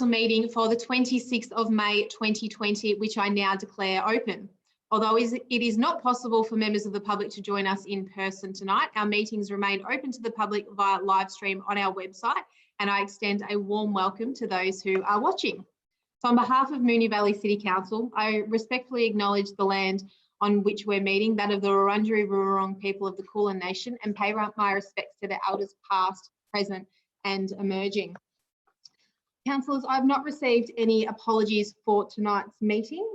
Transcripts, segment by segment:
meeting for the 26th of May 2020, which I now declare open. Although it is not possible for members of the public to join us in person tonight, our meetings remain open to the public via live stream on our website, and I extend a warm welcome to those who are watching. So on behalf of Moonee Valley City Council, I respectfully acknowledge the land on which we're meeting, that of the Wurundjeri Wurrung people of the Kulin Nation, and pay my respects to the elders past, present and emerging. Councillors, I've not received any apologies for tonight's meeting.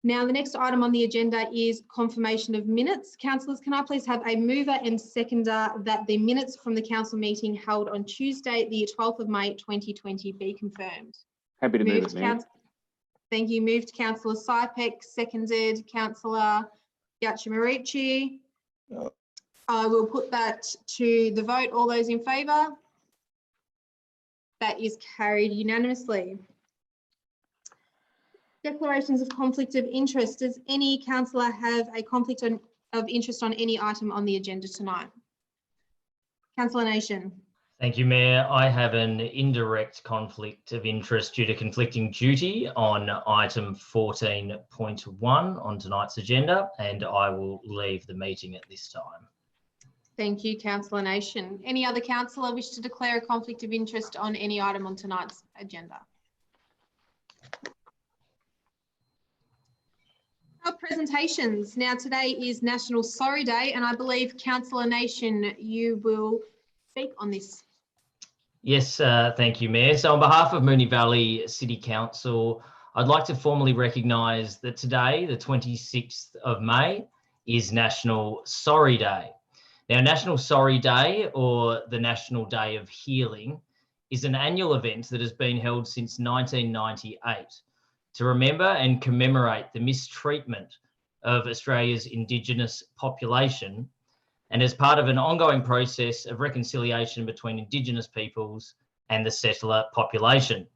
Now, the next item on the agenda is confirmation of minutes. Councillors, can I please have a mover and seconder that the minutes from the council meeting held on Tuesday, the 12th of May 2020 be confirmed? Happy to move it, Mayor. Thank you. Moved Councillor Sypek, seconded Councillor Giachimarici. I will put that to the vote. All those in favour? That is carried unanimously. Declarations of conflict of interest. Does any councillor have a conflict of interest on any item on the agenda tonight? Councillor Nation. Thank you, Mayor. I have an indirect conflict of interest due to conflicting duty on item 14.1 on tonight's agenda, and I will leave the meeting at this time. Thank you, Councillor Nation. Any other councillor wish to declare a conflict of interest on any item on tonight's agenda? Our presentations. Now, today is National Sorry Day, and I believe, Councillor Nation, you will speak on this. Yes, thank you, Mayor. So on behalf of Moonee Valley City Council, I'd like to formally recognise that today, the 26th of May, is National Sorry Day. Now, National Sorry Day, or the National Day of Healing, is an annual event that has been held since 1998 to remember and commemorate the mistreatment of Australia's Indigenous population, and as part of an ongoing process of reconciliation between Indigenous peoples and the settler population.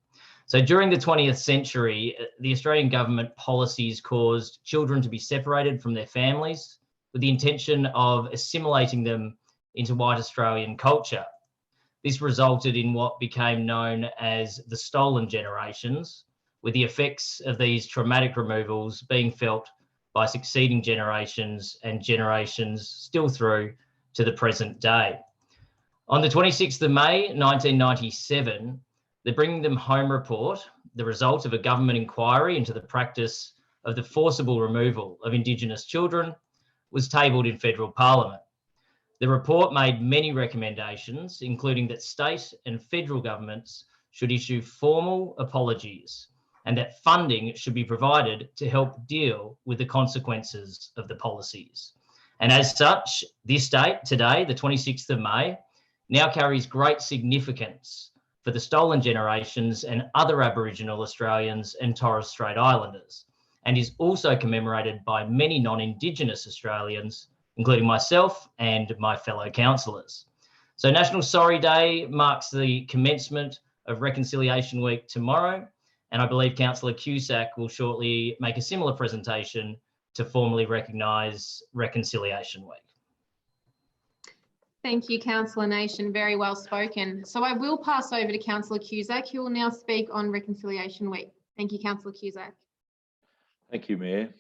So during the 20th century, the Australian government policies caused children to be separated from their families with the intention of assimilating them into white Australian culture. This resulted in what became known as the stolen generations, with the effects of these traumatic removals being felt by succeeding generations and generations still through to the present day. On the 26th of May, 1997, the Bringing Them Home report, the result of a government inquiry into the practice of the forcible removal of Indigenous children, was tabled in federal parliament. The report made many recommendations, including that state and federal governments should issue formal apologies and that funding should be provided to help deal with the consequences of the policies. And as such, this date, today, the 26th of May, now carries great significance for the stolen generations and other Aboriginal Australians and Torres Strait Islanders, and is also commemorated by many non-Indigenous Australians, including myself and my fellow councillors. So National Sorry Day marks the commencement of Reconciliation Week tomorrow, and I believe Councillor Cusack will shortly make a similar presentation to formally recognise Reconciliation Week. Thank you, Councillor Nation. Very well spoken. So I will pass over to Councillor Cusack, who will now speak on Reconciliation Week. Thank you, Councillor Cusack. Thank you, Mayor.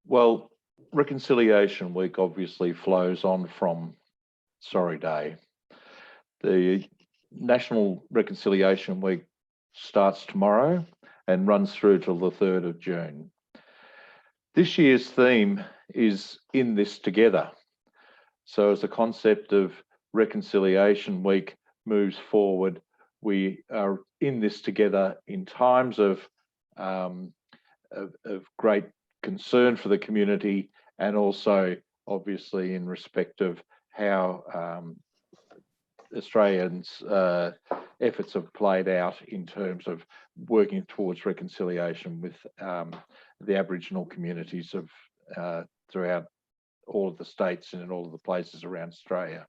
Well, Reconciliation Week obviously flows on from Sorry Day. The National Reconciliation Week starts tomorrow and runs through till the 3rd of June. This year's theme is In This Together. So as the concept of Reconciliation Week moves forward, we are in this together in times of great concern for the community, and also obviously in respect of how Australians' efforts have played out in terms of working towards reconciliation with the Aboriginal communities of throughout all of the states and in all of the places around Australia.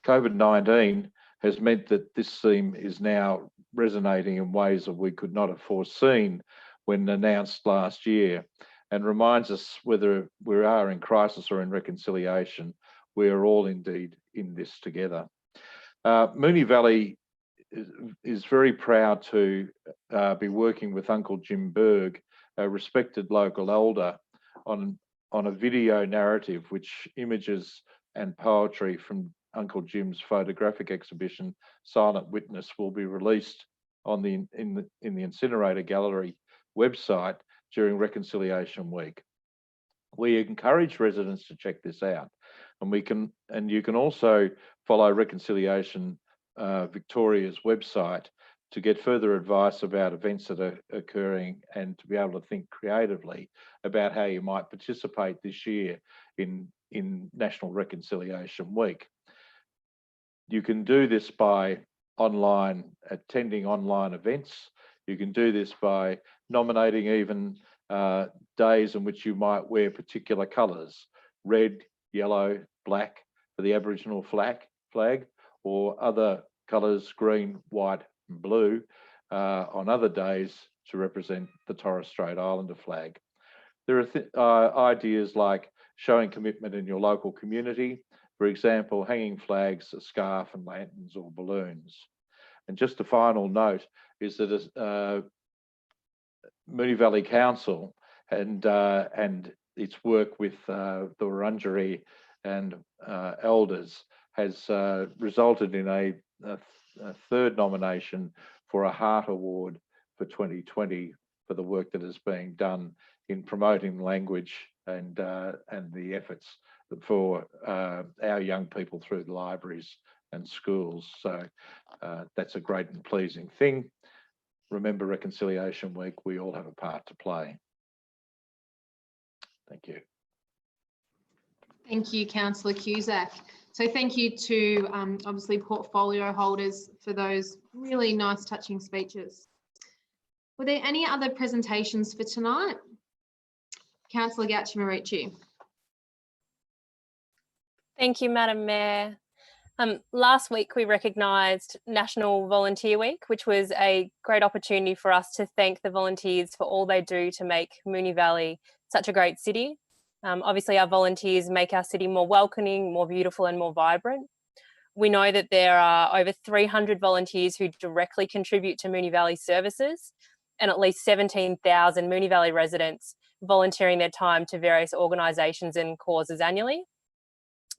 COVID-19 has meant that this theme is now resonating in ways that we could not have foreseen when announced last year, and reminds us whether we are in crisis or in reconciliation, we are all indeed in this together. Moonee Valley is very proud to be working with Uncle Jim Berg, a respected local elder, on a video narrative which images and poetry from Uncle Jim's photographic exhibition Silent Witness will be released on the Incinerator Gallery website during Reconciliation Week. We encourage residents to check this out, and you can also follow Reconciliation Victoria's website to get further advice about events that are occurring and to be able to think creatively about how you might participate this year in National Reconciliation Week. You can do this by attending online events. You can do this by nominating even days in which you might wear particular colours, red, yellow, black for the Aboriginal flag, or other colours, green, white, and blue on other days to represent the Torres Strait Islander flag. There are ideas like showing commitment in your local community, for example, hanging flags, a scarf and lanterns or balloons. And just a final note is that Moonee Valley Council and its work with the Wurundjeri and elders has resulted in a third nomination for a Heart Award for 2020 for the work that is being done in promoting language and the efforts for our young people through the libraries and schools. So that's a great and pleasing thing. Remember Reconciliation Week, we all have a part to play. Thank you. Thank you, Councillor Cusack. So thank you to obviously portfolio holders for those really nice touching speeches. Were there any other presentations for tonight? Councillor Gauthier-Marici. Thank you, Madam Mayor. Last week we recognised National Volunteer Week, which was a great opportunity for us to thank the volunteers for all they do to make Moonee Valley such a great city. Obviously our volunteers make our city more welcoming, more beautiful and more vibrant. We know that there are over 300 volunteers who directly contribute to Moonee Valley services and at least 17,000 Moonee Valley residents volunteering their time to various organisations and causes annually.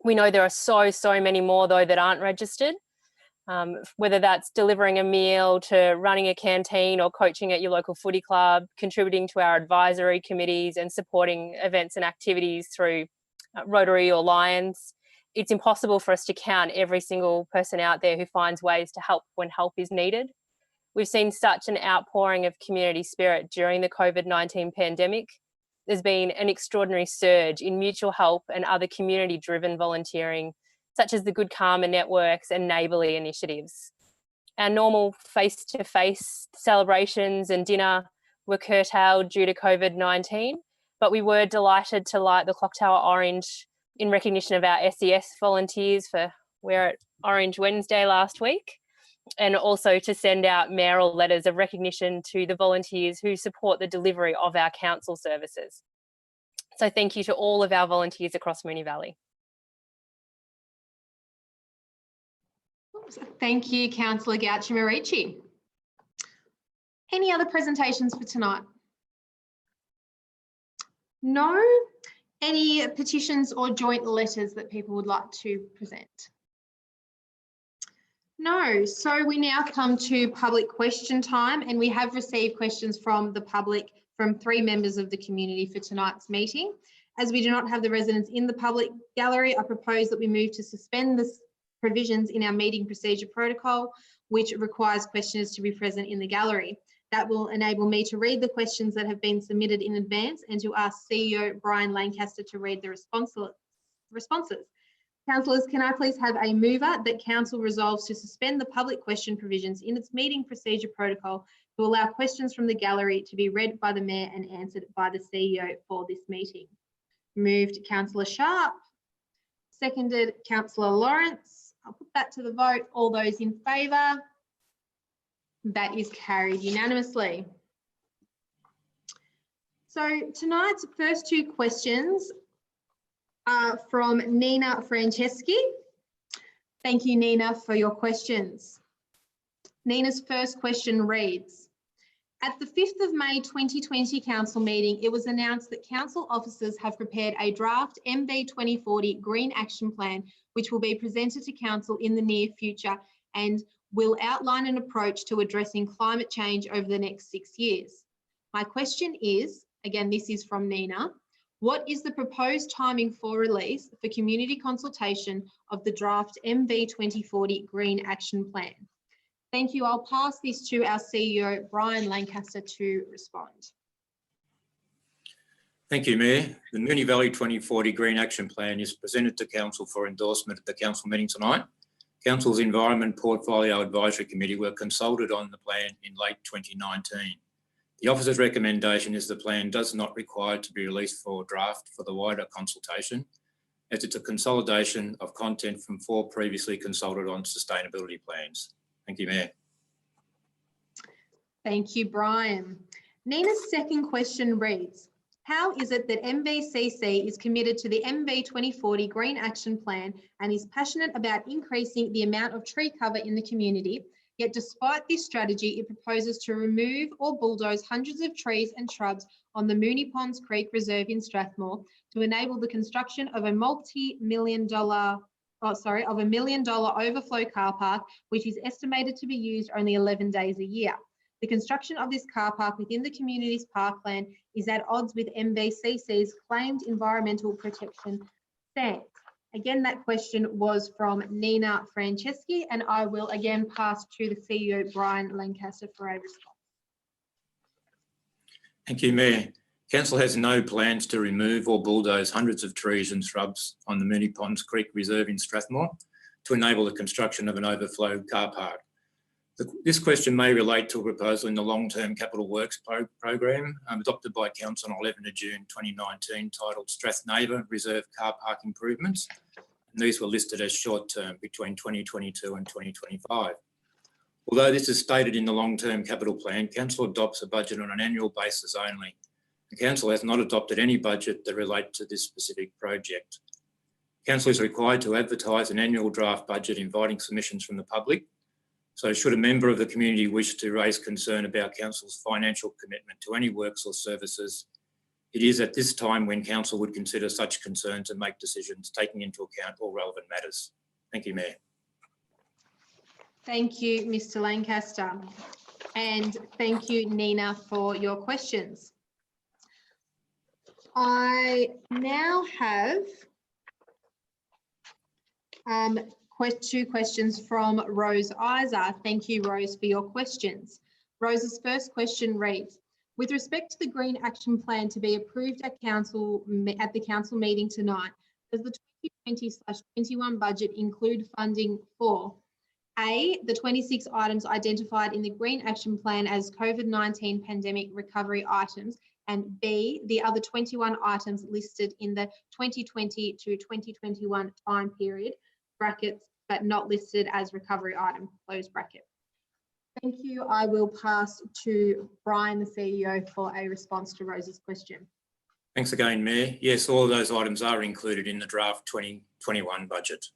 We know there are so many more though that aren't registered, whether that's delivering a meal to running a canteen or coaching at your local footy club, contributing to our advisory committees and supporting events and activities through Rotary or Lions. It's impossible for us to count every single person out there who finds ways to help when help is needed. We've seen such an outpouring of community spirit during the COVID-19 pandemic. There's been an extraordinary surge in mutual help and other community-driven volunteering, such as the Good Karma networks and neighbourly initiatives. Our normal face-to-face celebrations and dinner were curtailed due to COVID-19, but we were delighted to light the clock tower orange in recognition of our SES volunteers for Wear It Orange Wednesday last week, and also to send out mayoral letters of recognition to the volunteers who support the delivery of our council services. So thank you to all of our volunteers across Moonee Valley. Thank you, Councillor Gauthier-Marici. Any other presentations for tonight? No? Any petitions or joint letters that people would like to present? No. So we now come to public question time, and we have received questions from the public from 3 members of the community for tonight's meeting. As we do not have the residents in the public gallery, I propose that we move to suspend the provisions in our meeting procedure protocol, which requires questioners to be present in the gallery. That will enable me to read the questions that have been submitted in advance and to ask CEO Brian Lancaster to read the responses. Councillors, can I please have a mover that Council resolves to suspend the public question provisions in its meeting procedure protocol to allow questions from the gallery to be read by the Mayor and answered by the CEO for this meeting? Moved, Councillor Sharpe. Seconded, Councillor Lawrence. I'll put that to the vote. All those in favour? That is carried unanimously. So tonight's first 2 questions are from Nina Franceschi. Thank you, Nina, for your questions. Nina's first question reads, at the 5th of May 2020 council meeting, it was announced that council officers have prepared a draft MV 2040 Green Action Plan, which will be presented to council in the near future and will outline an approach to addressing climate change over the next 6 years. My question is, again, this is from Nina, what is the proposed timing for release for community consultation of the draft MV 2040 Green Action Plan? Thank you. I'll pass this to our CEO, Brian Lancaster, to respond. Thank you, Mayor. The Moonee Valley 2040 Green Action Plan is presented to Council for endorsement at the Council meeting tonight. Council's Environment Portfolio Advisory Committee were consulted on the plan in late 2019. The officer's recommendation is the plan does not require to be released for draft for the wider consultation, as it's a consolidation of content from 4 previously consulted on sustainability plans. Thank you, Mayor. Thank you, Brian. Nina's second question reads, how is it that MVCC is committed to the MV 2040 Green Action Plan and is passionate about increasing the amount of tree cover in the community, yet despite this strategy, it proposes to remove or bulldoze hundreds of trees and shrubs on the Moonee Ponds Creek Reserve in Strathmore to enable the construction of a $1 million overflow car park, which is estimated to be used only 11 days a year. The construction of this car park within the community's parkland is at odds with MVCC's claimed environmental protection stance. Again, that question was from Nina Franceschi, and I will again pass to the CEO, Brian Lancaster, for a response. Thank you, Mayor. Council has no plans to remove or bulldoze hundreds of trees and shrubs on the Moonee Ponds Creek Reserve in Strathmore to enable the construction of an overflow car park. This question may relate to a proposal in the long-term capital works program adopted by Council on 11 June 2019 titled Strathnaver Reserve Car Park Improvements. And these were listed as short-term between 2022 and 2025. Although this is stated in the long-term capital plan, Council adopts a budget on an annual basis only. The Council has not adopted any budget that relate to this specific project. Council is required to advertise an annual draft budget inviting submissions from the public. So should a member of the community wish to raise concern about Council's financial commitment to any works or services, it is at this time when Council would consider such concerns and make decisions taking into account all relevant matters. Thank you, Mayor. Thank you, Mr. Lancaster. And thank you, Nina, for your questions. I now have two questions from Rose Isa. Thank you, Rose, for your questions. Rose's first question reads, with respect to the Green Action Plan to be approved at the council meeting tonight, does the 2020/21 budget include funding for A, the 26 items identified in the Green Action Plan as COVID-19 pandemic recovery items, and B, the other 21 items listed in the 2020 to 2021 time period, brackets, but not listed as recovery item, close bracket. Thank you. I will pass to Brian, the CEO, for a response to Rose's question. Thanks again, Mayor. Yes, all of those items are included in the draft 2021 budget.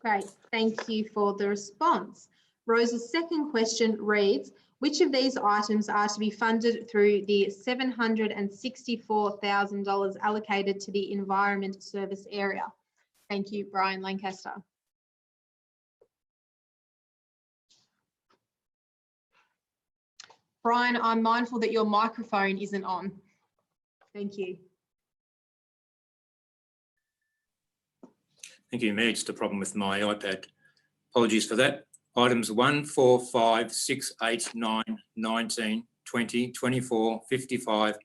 Great. Thank you for the response. Rose's second question reads, which of these items are to be funded through the $764,000 allocated to the Environment Service Area? Thank you, Brian Lancaster. Brian, I'm mindful that your microphone isn't on. Thank you. Thank you, Mayor. Just a problem with my iPad. Apologies for that. Items 1, 4, 5, 6, 8, 9, 19, 20, 24, 55,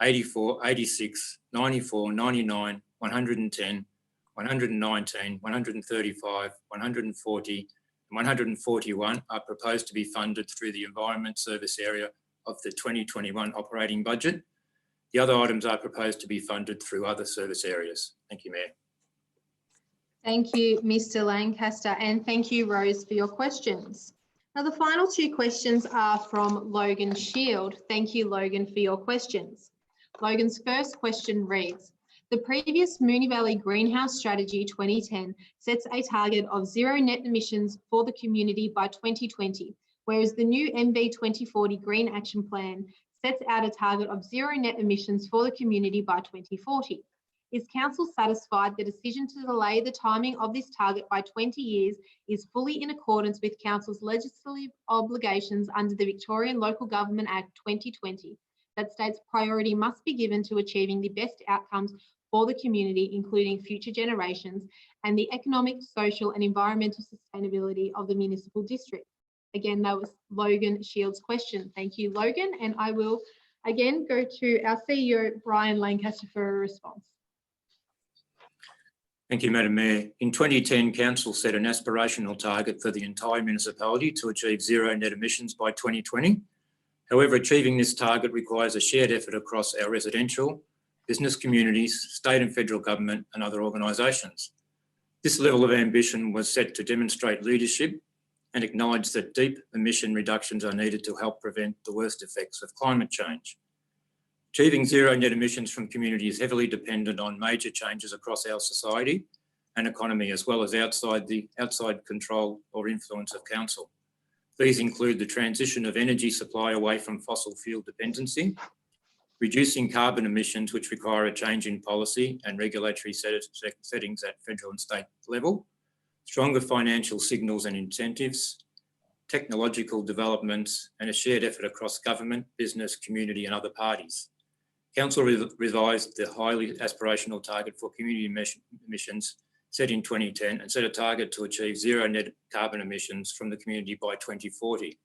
84, 86, 94, 99, 110, 119, 135, 140, and 141 are proposed to be funded through the Environment Service Area of the 2021 operating budget. The other items are proposed to be funded through other service areas. Thank you, Mayor. Thank you, Mr. Lancaster, and thank you, Rose, for your questions. Now, the final two questions are from Logan Shield. Thank you, Logan, for your questions. Logan's first question reads, The previous Moonee Valley Greenhouse Strategy 2010 sets a target of 0 net emissions for the community by 2020, whereas the new MV 2040 Green Action Plan sets out a target of 0 net emissions for the community by 2040. Is Council satisfied the decision to delay the timing of this target by 20 years is fully in accordance with Council's legislative obligations under the Victorian Local Government Act 2020 that states priority must be given to achieving the best outcomes for the community, including future generations, and the economic, social and environmental sustainability of the municipal district? Again, that was Logan Shields' question. Thank you, Logan. And I will again go to our CEO, Brian Lancaster, for a response. Thank you, Madam Mayor. In 2010, Council set an aspirational target for the entire municipality to achieve 0 net emissions by 2020. However, achieving this target requires a shared effort across our residential, business communities, state and federal government and other organisations. This level of ambition was set to demonstrate leadership and acknowledge that deep emission reductions are needed to help prevent the worst effects of climate change. Achieving 0 net emissions from community is heavily dependent on major changes across our society and economy, as well as outside control or influence of Council. These include the transition of energy supply away from fossil fuel dependency, reducing carbon emissions, which require a change in policy and regulatory settings at federal and state level, stronger financial signals and incentives, technological developments, and a shared effort across government, business, community and other parties. Council revised the highly aspirational target for community emissions set in 2010 and set a target to achieve 0 net carbon emissions from the community by 2040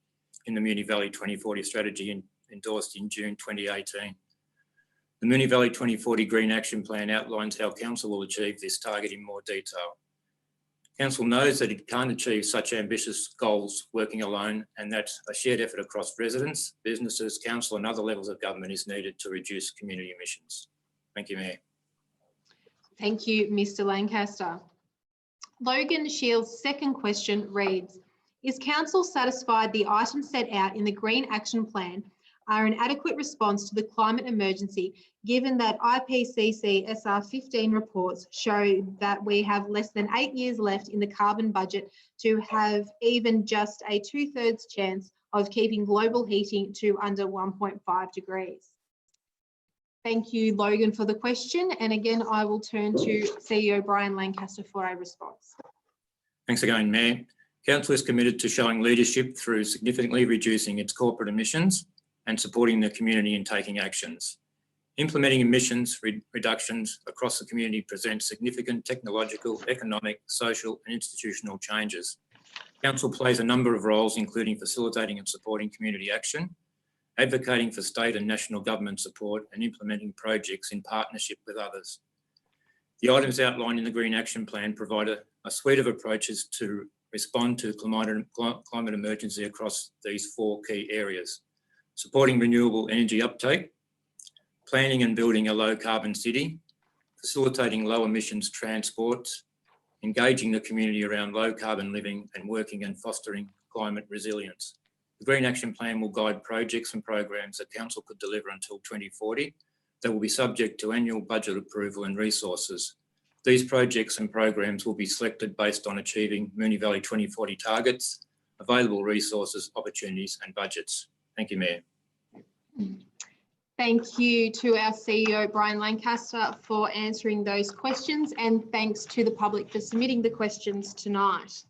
in the Moonee Valley 2040 strategy endorsed in June 2018. The Moonee Valley 2040 Green Action Plan outlines how Council will achieve this target in more detail. Council knows that it can't achieve such ambitious goals working alone, and that a shared effort across residents, businesses, Council and other levels of government is needed to reduce community emissions. Thank you, Mayor. Thank you, Mr. Lancaster. Logan Shields' second question reads, is Council satisfied the items set out in the Green Action Plan are an adequate response to the climate emergency, given that IPCC SR15 reports show that we have less than 8 years left in the carbon budget to have even just a 2/3 chance of keeping global heating to under 1.5 degrees? Thank you, Logan, for the question. And again, I will turn to CEO Brian Lancaster for a response. Thanks again, Mayor. Council is committed to showing leadership through significantly reducing its corporate emissions and supporting the community in taking actions. Implementing emissions reductions across the community presents significant technological, economic, social and institutional changes. Council plays a number of roles, including facilitating and supporting community action, advocating for state and national government support and implementing projects in partnership with others. The items outlined in the Green Action Plan provide a suite of approaches to respond to climate emergency across these 4 key areas: supporting renewable energy uptake, planning and building a low carbon city, facilitating low emissions transport, engaging the community around low carbon living and working and fostering climate resilience. The Green Action Plan will guide projects and programs that Council could deliver until 2040 that will be subject to annual budget approval and resources. These projects and programs will be selected based on achieving Moonee Valley 2040 targets, available resources, opportunities and budgets. Thank you, Mayor. Thank you to our CEO, Brian Lancaster, for answering those questions, and thanks to the public for submitting the questions tonight.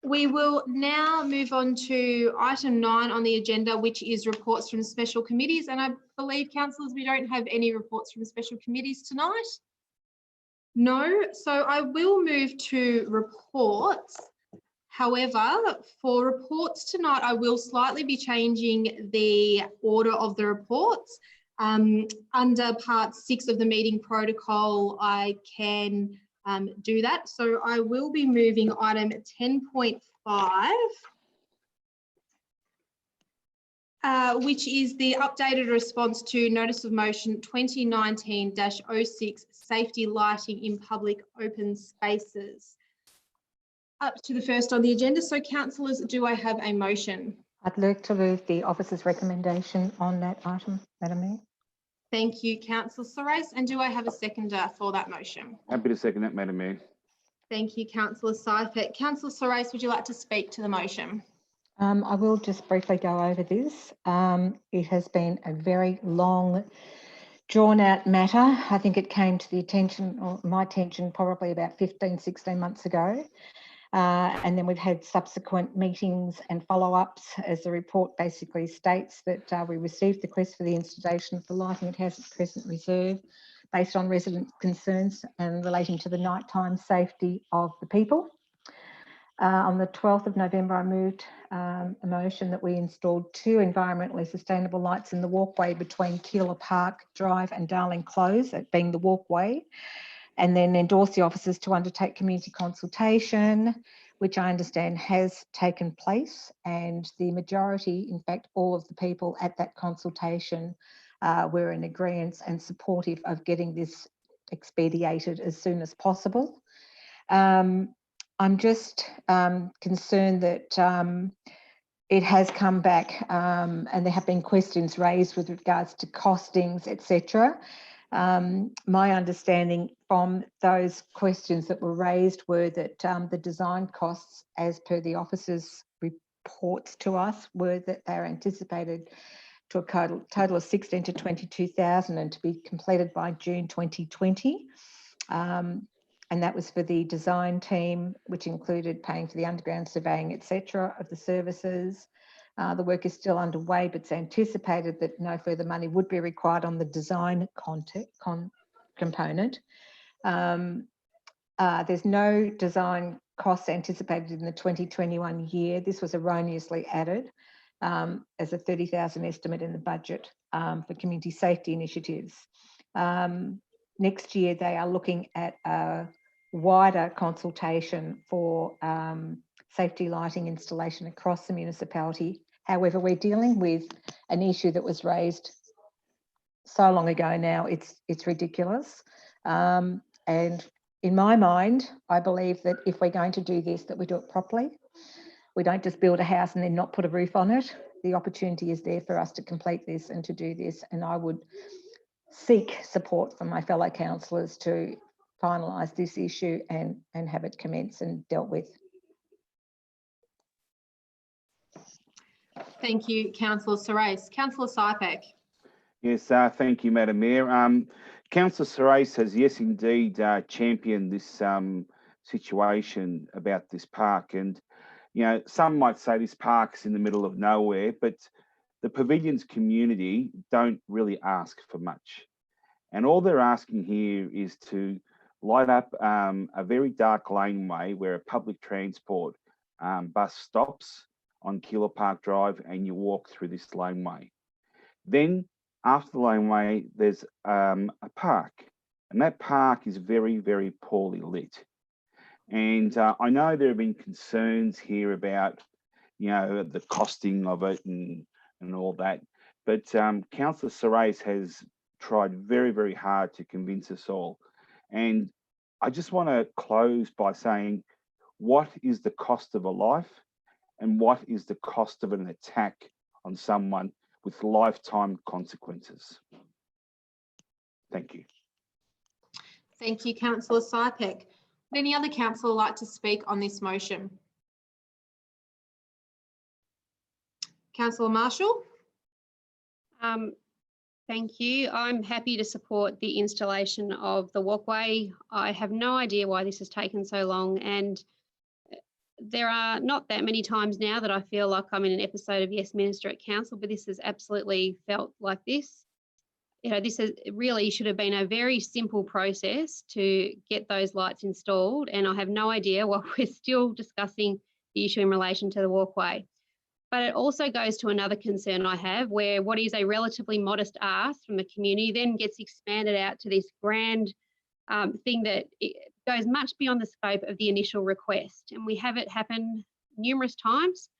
We will now move on to item 9 on the agenda, which is reports from special committees. And I believe, councillors, we don't have any reports from special committees tonight. No, so I will move to reports. However, for reports tonight, I will slightly be changing the order of the reports. Under part 6 of the meeting protocol, I can do that. So I will be moving item 10.5, which is the updated response to Notice of Motion 2019-06, Safety Lighting in Public Open Spaces. Up to the first on the agenda. So, councillors, do I have a motion? I'd like to move the officer's recommendation on that item, Madam Mayor. Thank you, Councillor Sari. And do I have a seconder for that motion? Happy to second that, Madam Mayor. Thank you, Councillor Sharpe. Councillor Sari, would you like to speak to the motion? I will just briefly go over this. It has been a very long, drawn-out matter. I think it came to the attention, or my attention, probably about 15, 16 months ago. And then we've had subsequent meetings and follow-ups, as the report basically states that we received the request for the installation of the lighting at House at Crescent Reserve based on resident concerns and relating to the nighttime safety of the people. On the 12th of November, I moved a motion that we installed 2 environmentally sustainable lights in the walkway between Keilor Park Drive and Darling Close, that being the walkway, and then endorse the officers to undertake community consultation, which I understand has taken place, and the majority, in fact, all of the people at that consultation were in agreement and supportive of getting this expedited as soon as possible. I'm just concerned that it has come back and there have been questions raised with regards to costings, etc. My understanding from those questions that were raised were that the design costs, as per the officers' reports to us, were that they are anticipated to a total of 16 to 22,000 and to be completed by June 2020. And that was for the design team, which included paying for the underground surveying, etc., of the services. The work is still underway, but it's anticipated that no further money would be required on the design component. There's no design costs anticipated in the 2021 year. This was erroneously added as a 30,000 estimate in the budget for community safety initiatives. Next year, they are looking at a wider consultation for safety lighting installation across the municipality. However, we're dealing with an issue that was raised so long ago now, it's ridiculous. And in my mind, I believe that if we're going to do this, that we do it properly. We don't just build a house and then not put a roof on it. The opportunity is there for us to complete this and to do this. And I would seek support from my fellow councillors to finalise this issue and have it commenced and dealt with. Thank you, Councillor Sari. Councillor Sharpe. Yes, thank you, Madam Mayor. Councillor Sari has, yes, indeed, championed this situation about this park. And, you know, some might say this park's in the middle of nowhere, but the Pavilions community don't really ask for much. And all they're asking here is to light up a very dark laneway where a public transport bus stops on Keilor Park Drive, and you walk through this laneway. Then after the laneway, there's a park, and that park is very, very poorly lit. And I know there have been concerns here about, you know, the costing of it and all that, but Councillor Sari has tried very, very hard to convince us all. And I just want to close by saying, what is the cost of a life? And what is the cost of an attack on someone with lifetime consequences? Thank you. Thank you, Councillor Sharpe. Would any other councillor like to speak on this motion? Councillor Marshall. Thank you. I'm happy to support the installation of the walkway. I have no idea why this has taken so long, and there are not that many times now that I feel like I'm in an episode of Yes Minister at Council, but this has absolutely felt like this. You know, this really should have been a very simple process to get those lights installed, and I have no idea why we're still discussing the issue in relation to the walkway. But it also goes to another concern I have, where what is a relatively modest ask from the community then gets expanded out to this grand thing that goes much beyond the scope of the initial request. And we have it happen numerous times,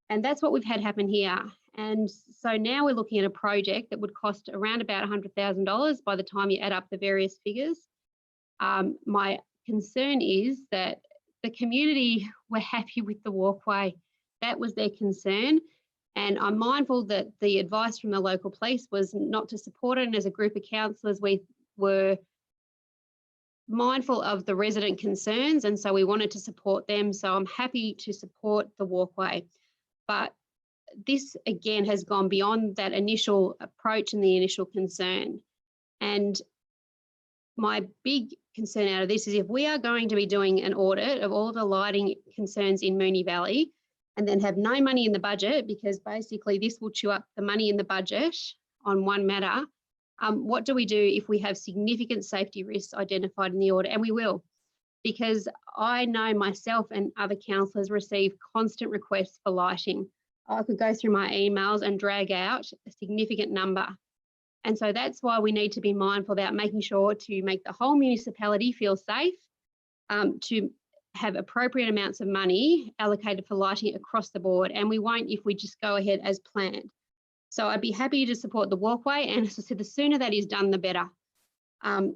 and that's what we've had happen here. And so now we're looking at a project that would cost around about $100,000 by the time you add up the various figures. My concern is that the community were happy with the walkway. That was their concern. And I'm mindful that the advice from the local police was not to support it. And as a group of councillors, we were mindful of the resident concerns. And so we wanted to support them. So I'm happy to support the walkway. But this, again, has gone beyond that initial approach and the initial concern. And my big concern out of this is if we are going to be doing an audit of all of the lighting concerns in Moonee Valley and then have no money in the budget, because basically this will chew up the money in the budget on one matter, what do we do if we have significant safety risks identified in the audit? And we will, because I know myself and other councillors receive constant requests for lighting. I could go through my emails and drag out a significant number. And so that's why we need to be mindful about making sure to make the whole municipality feel safe, to have appropriate amounts of money allocated for lighting across the board. And we won't if we just go ahead as planned. So I'd be happy to support the walkway. And as I said, the sooner that is done, the better. And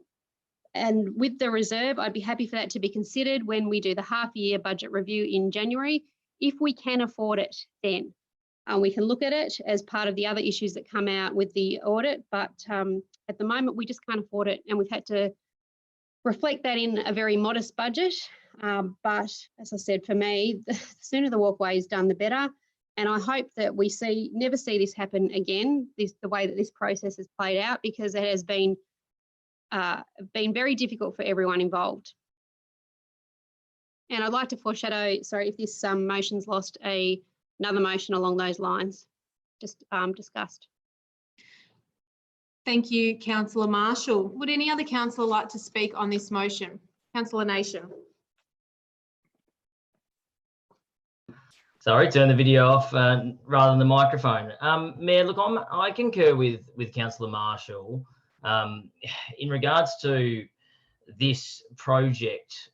with the reserve, I'd be happy for that to be considered when we do the half-year budget review in January, if we can afford it then. We can look at it as part of the other issues that come out with the audit, but at the moment we just can't afford it, and we've had to reflect that in a very modest budget. But as I said, for me, the sooner the walkway is done, the better. And I hope that we never see this happen again, the way that this process has played out, because it has been very difficult for everyone involved. And I'd like to foreshadow, sorry, if this motion's lost, another motion along those lines, just discussed. Thank you, Councillor Marshall. Would any other councillor like to speak on this motion? Councillor Nation. Sorry, turn the video off rather than the microphone. Mayor, look, I concur with Councillor Marshall in regards to this project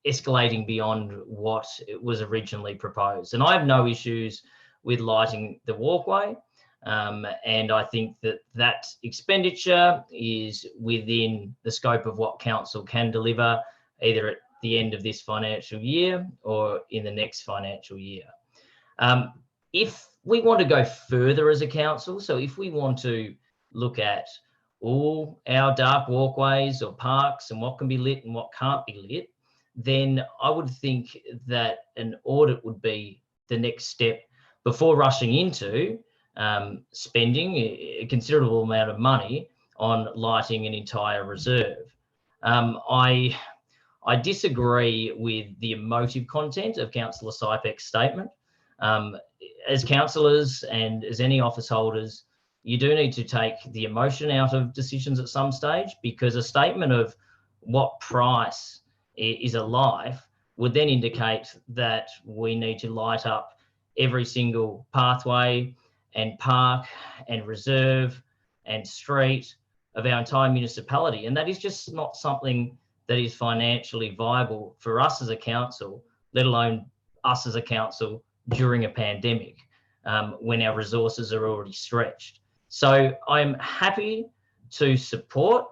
escalating beyond what it was originally proposed. And I have no issues with lighting the walkway. And I think that expenditure is within the scope of what council can deliver, either at the end of this financial year or in the next financial year. If we want to go further as a council, so if we want to look at all our dark walkways or parks and what can be lit and what can't be lit, then I would think that an audit would be the next step before rushing into spending a considerable amount of money on lighting an entire reserve. I disagree with the emotive content of Councillor Sipek's statement. As councillors and as any office holders, you do need to take the emotion out of decisions at some stage, because a statement of what price is a life would then indicate that we need to light up every single pathway and park and reserve and street of our entire municipality. And that is just not something that is financially viable for us as a council, let alone us as a council during a pandemic when our resources are already stretched. So I'm happy to support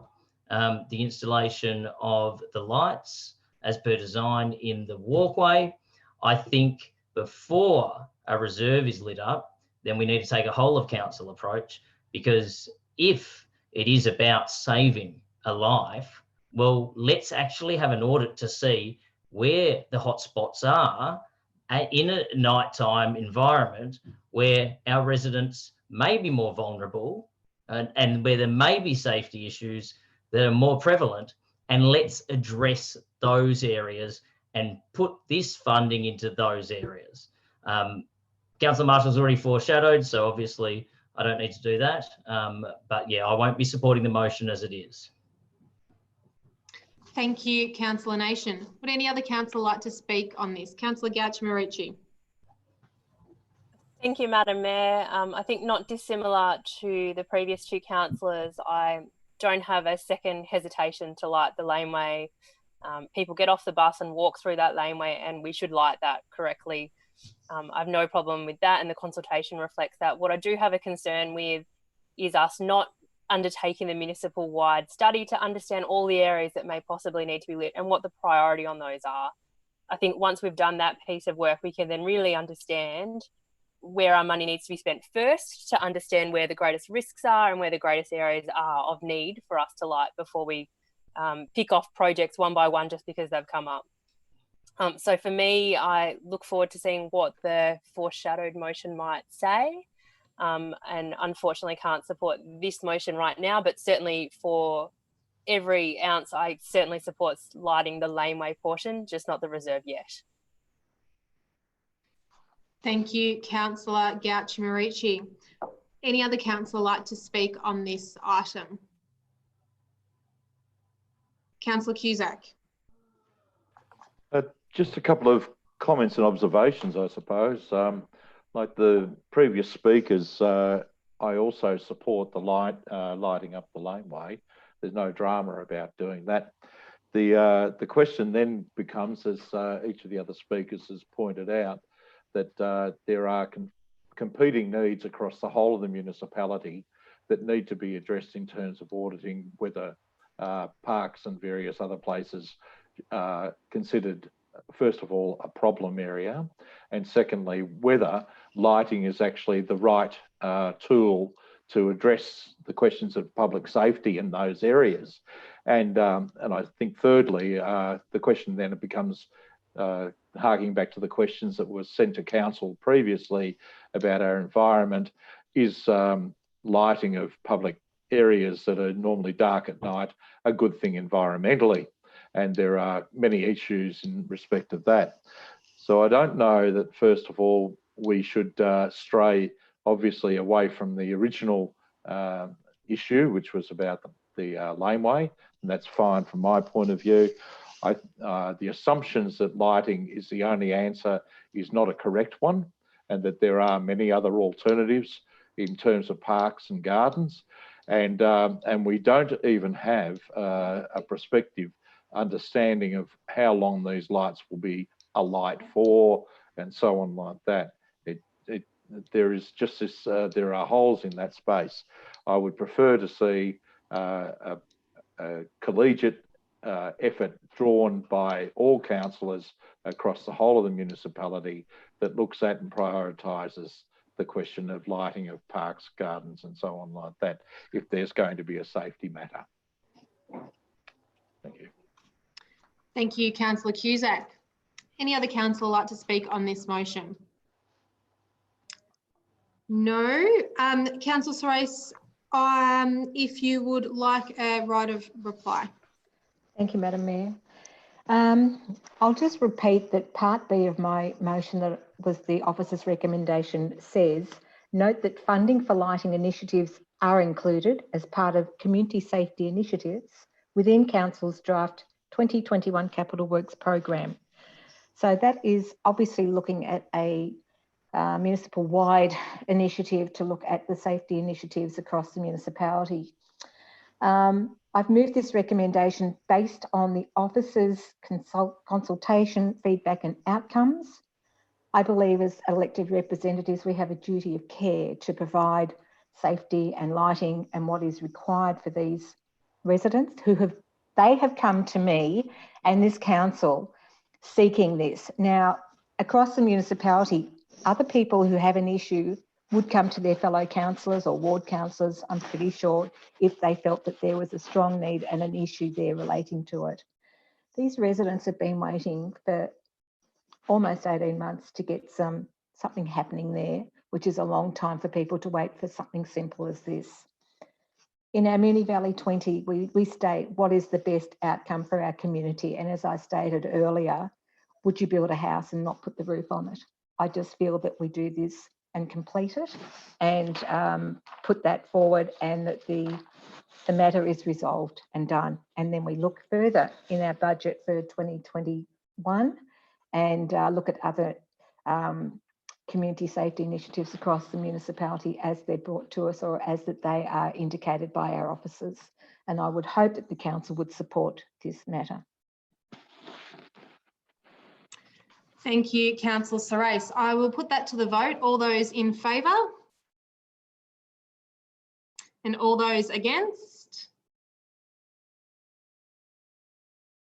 the installation of the lights as per design in the walkway. I think before a reserve is lit up, then we need to take a whole of council approach, because if it is about saving a life, well, let's actually have an audit to see where the hotspots are in a nighttime environment where our residents may be more vulnerable and where there may be safety issues that are more prevalent, and let's address those areas and put this funding into those areas. Councillor Marshall's already foreshadowed, so obviously I don't need to do that. But yeah, I won't be supporting the motion as it is. Thank you, Councillor Nation. Would any other councillor like to speak on this? Councillor Gauch-Marici. Thank you, Madam Mayor. I think not dissimilar to the previous two councillors, I don't have a second hesitation to light the laneway. People get off the bus and walk through that laneway, and we should light that correctly. I have no problem with that, and the consultation reflects that. What I do have a concern with is us not undertaking the municipal-wide study to understand all the areas that may possibly need to be lit and what the priority on those are. I think once we've done that piece of work, we can then really understand where our money needs to be spent first, to understand where the greatest risks are and where the greatest areas are of need for us to light before we pick off projects one by one just because they've come up. So for me, I look forward to seeing what the foreshadowed motion might say, and unfortunately can't support this motion right now, but certainly for every ounce, I certainly support lighting the laneway portion, just not the reserve yet. Thank you, Councillor Gauchi-Marici. Any other councillor like to speak on this item? Councillor Cusack. Just a couple of comments and observations, I suppose. Like the previous speakers, I also support the lighting up the laneway. There's no drama about doing that. The question then becomes, as each of the other speakers has pointed out, that there are competing needs across the whole of the municipality that need to be addressed in terms of auditing whether parks and various other places are considered, first of all, a problem area, and secondly, whether lighting is actually the right tool to address the questions of public safety in those areas. And I think thirdly, the question then becomes, harking back to the questions that were sent to council previously about our environment, is lighting of public areas that are normally dark at night a good thing environmentally? And there are many issues in respect of that. So I don't know that, first of all, we should stray obviously away from the original issue, which was about the laneway, and that's fine from my point of view. The assumptions that lighting is the only answer is not a correct one, and that there are many other alternatives in terms of parks and gardens, and we don't even have a prospective understanding of how long these lights will be alight for, and so on like that. There is just this, there are holes in that space. I would prefer to see a collegiate effort drawn by all councillors across the whole of the municipality that looks at and prioritises the question of lighting of parks, gardens and so on like that, if there's going to be a safety matter. Thank you. Thank you, Councillor Cusack. Any other councillor like to speak on this motion? No. Councillor Sari, if you would like a right of reply. Thank you, Madam Mayor. I'll just repeat that part B of my motion, that was the officer's recommendation, says, note that funding for lighting initiatives are included as part of community safety initiatives within Council's draft 2021 Capital Works program. So that is obviously looking at a municipal-wide initiative to look at the safety initiatives across the municipality. I've moved this recommendation based on the officer's consultation, feedback and outcomes. I believe as elected representatives, we have a duty of care to provide safety and lighting and what is required for these residents who have come to me and this council seeking this. Now, across the municipality, other people who have an issue would come to their fellow councillors or ward councillors, I'm pretty sure, if they felt that there was a strong need and an issue there relating to it. These residents have been waiting for almost 18 months to get something happening there, which is a long time for people to wait for something simple as this. In our Moonee Valley 20, we state what is the best outcome for our community. And as I stated earlier, would you build a house and not put the roof on it? I just feel that we do this and complete it and put that forward, and that the matter is resolved and done. And then we look further in our budget for 2021 and look at other community safety initiatives across the municipality as they're brought to us or as that they are indicated by our officers. And I would hope that the council would support this matter. Thank you, Councillor Sari. I will put that to the vote. All those in favour? And all those against?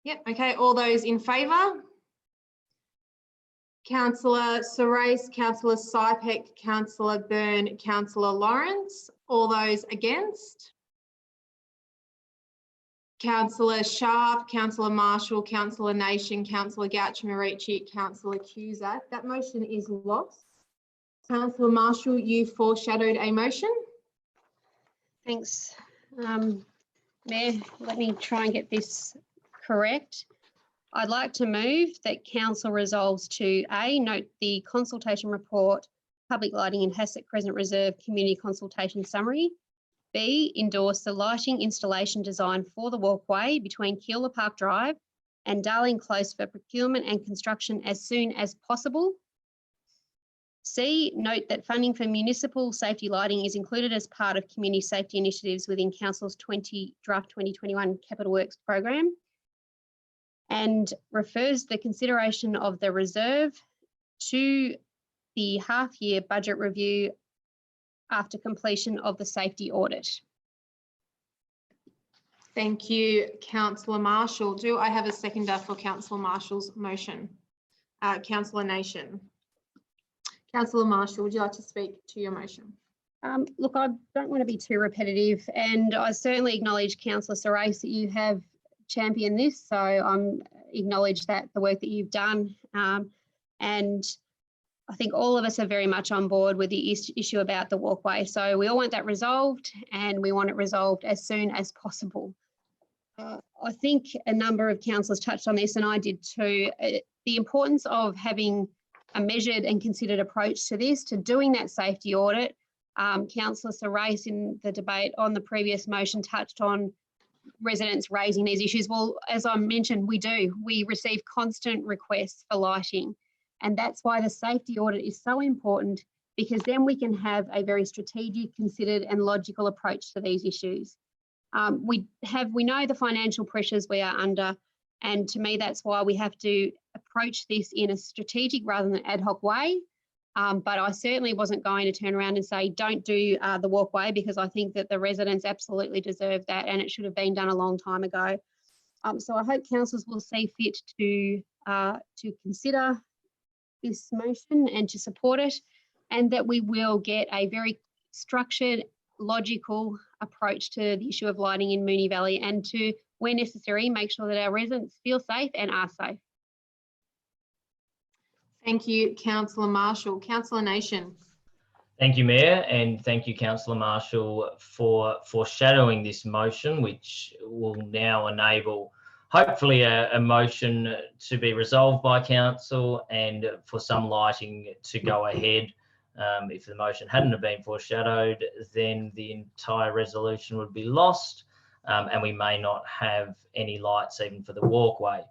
Yep, okay, all those in favour? Councillor Sari, Councillor Sipek, Councillor Byrne, Councillor Lawrence. All those against? Councillor Sharpe, Councillor Marshall, Councillor Nation, Councillor Gauchimarici, Councillor Cusack. That motion is lost. Councillor Marshall, you foreshadowed a motion. Thanks, Mayor. Let me try and get this correct. I'd like to move that Council resolves to A, note the consultation report, public lighting in Hassett Crescent Reserve community consultation summary. B, endorse the lighting installation design for the walkway between Keilor Park Drive and Darling Close for procurement and construction as soon as possible. C, note that funding for municipal safety lighting is included as part of community safety initiatives within Council's draft 2021 Capital Works program, and refers the consideration of the reserve to the half-year budget review after completion of the safety audit. Thank you, Councillor Marshall. Do I have a seconder for Councillor Marshall's motion? Councillor Nation. Councillor Marshall, would you like to speak to your motion? Look, I don't want to be too repetitive, and I certainly acknowledge, Councillor Sari, that you have championed this, so I acknowledge that the work that you've done, and I think all of us are very much on board with the issue about the walkway. So we all want that resolved, and we want it resolved as soon as possible. I think a number of councillors touched on this, and I did too. The importance of having a measured and considered approach to this, to doing that safety audit. Councillor Sarace in the debate on the previous motion touched on residents raising these issues. Well, as I mentioned, we do. We receive constant requests for lighting. And that's why the safety audit is so important, because then we can have a very strategic, considered and logical approach to these issues. We know the financial pressures we are under, and to me that's why we have to approach this in a strategic rather than ad hoc way. But I certainly wasn't going to turn around and say don't do the walkway, because I think that the residents absolutely deserve that, and it should have been done a long time ago. So I hope councillors will see fit to consider this motion and to support it, and that we will get a very structured, logical approach to the issue of lighting in Moonee Valley, and to, where necessary, make sure that our residents feel safe and are safe. Thank you, Councillor Marshall. Councillor Nation. Thank you, Mayor, and thank you, Councillor Marshall, for foreshadowing this motion, which will now enable hopefully a motion to be resolved by council and for some lighting to go ahead. If the motion hadn't have been foreshadowed, then the entire resolution would be lost, and we may not have any lights even for the walkway.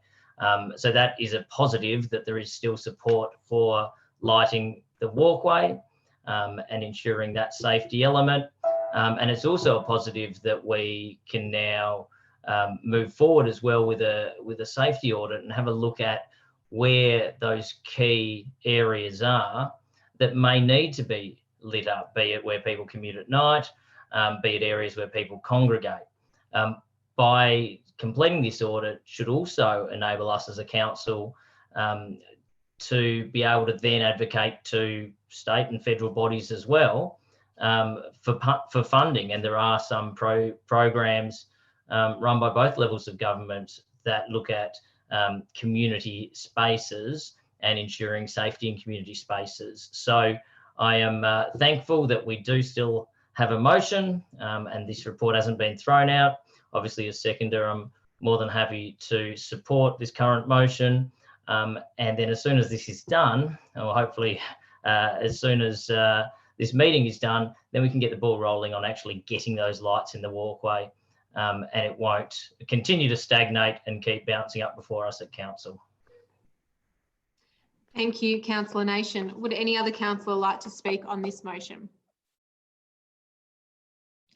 So that is a positive, that there is still support for lighting the walkway and ensuring that safety element. And it's also a positive that we can now move forward as well with a safety audit and have a look at where those key areas are that may need to be lit up, be it where people commute at night, be it areas where people congregate. By completing this audit should also enable us as a council to be able to then advocate to state and federal bodies as well for funding. And there are some programs run by both levels of government that look at community spaces and ensuring safety in community spaces. So I am thankful that we do still have a motion and this report hasn't been thrown out. Obviously, as seconder, I'm more than happy to support this current motion. And then as soon as this is done, or hopefully as soon as this meeting is done, then we can get the ball rolling on actually getting those lights in the walkway. And it won't continue to stagnate and keep bouncing up before us at council. Thank you, Councillor Nation. Would any other councillor like to speak on this motion?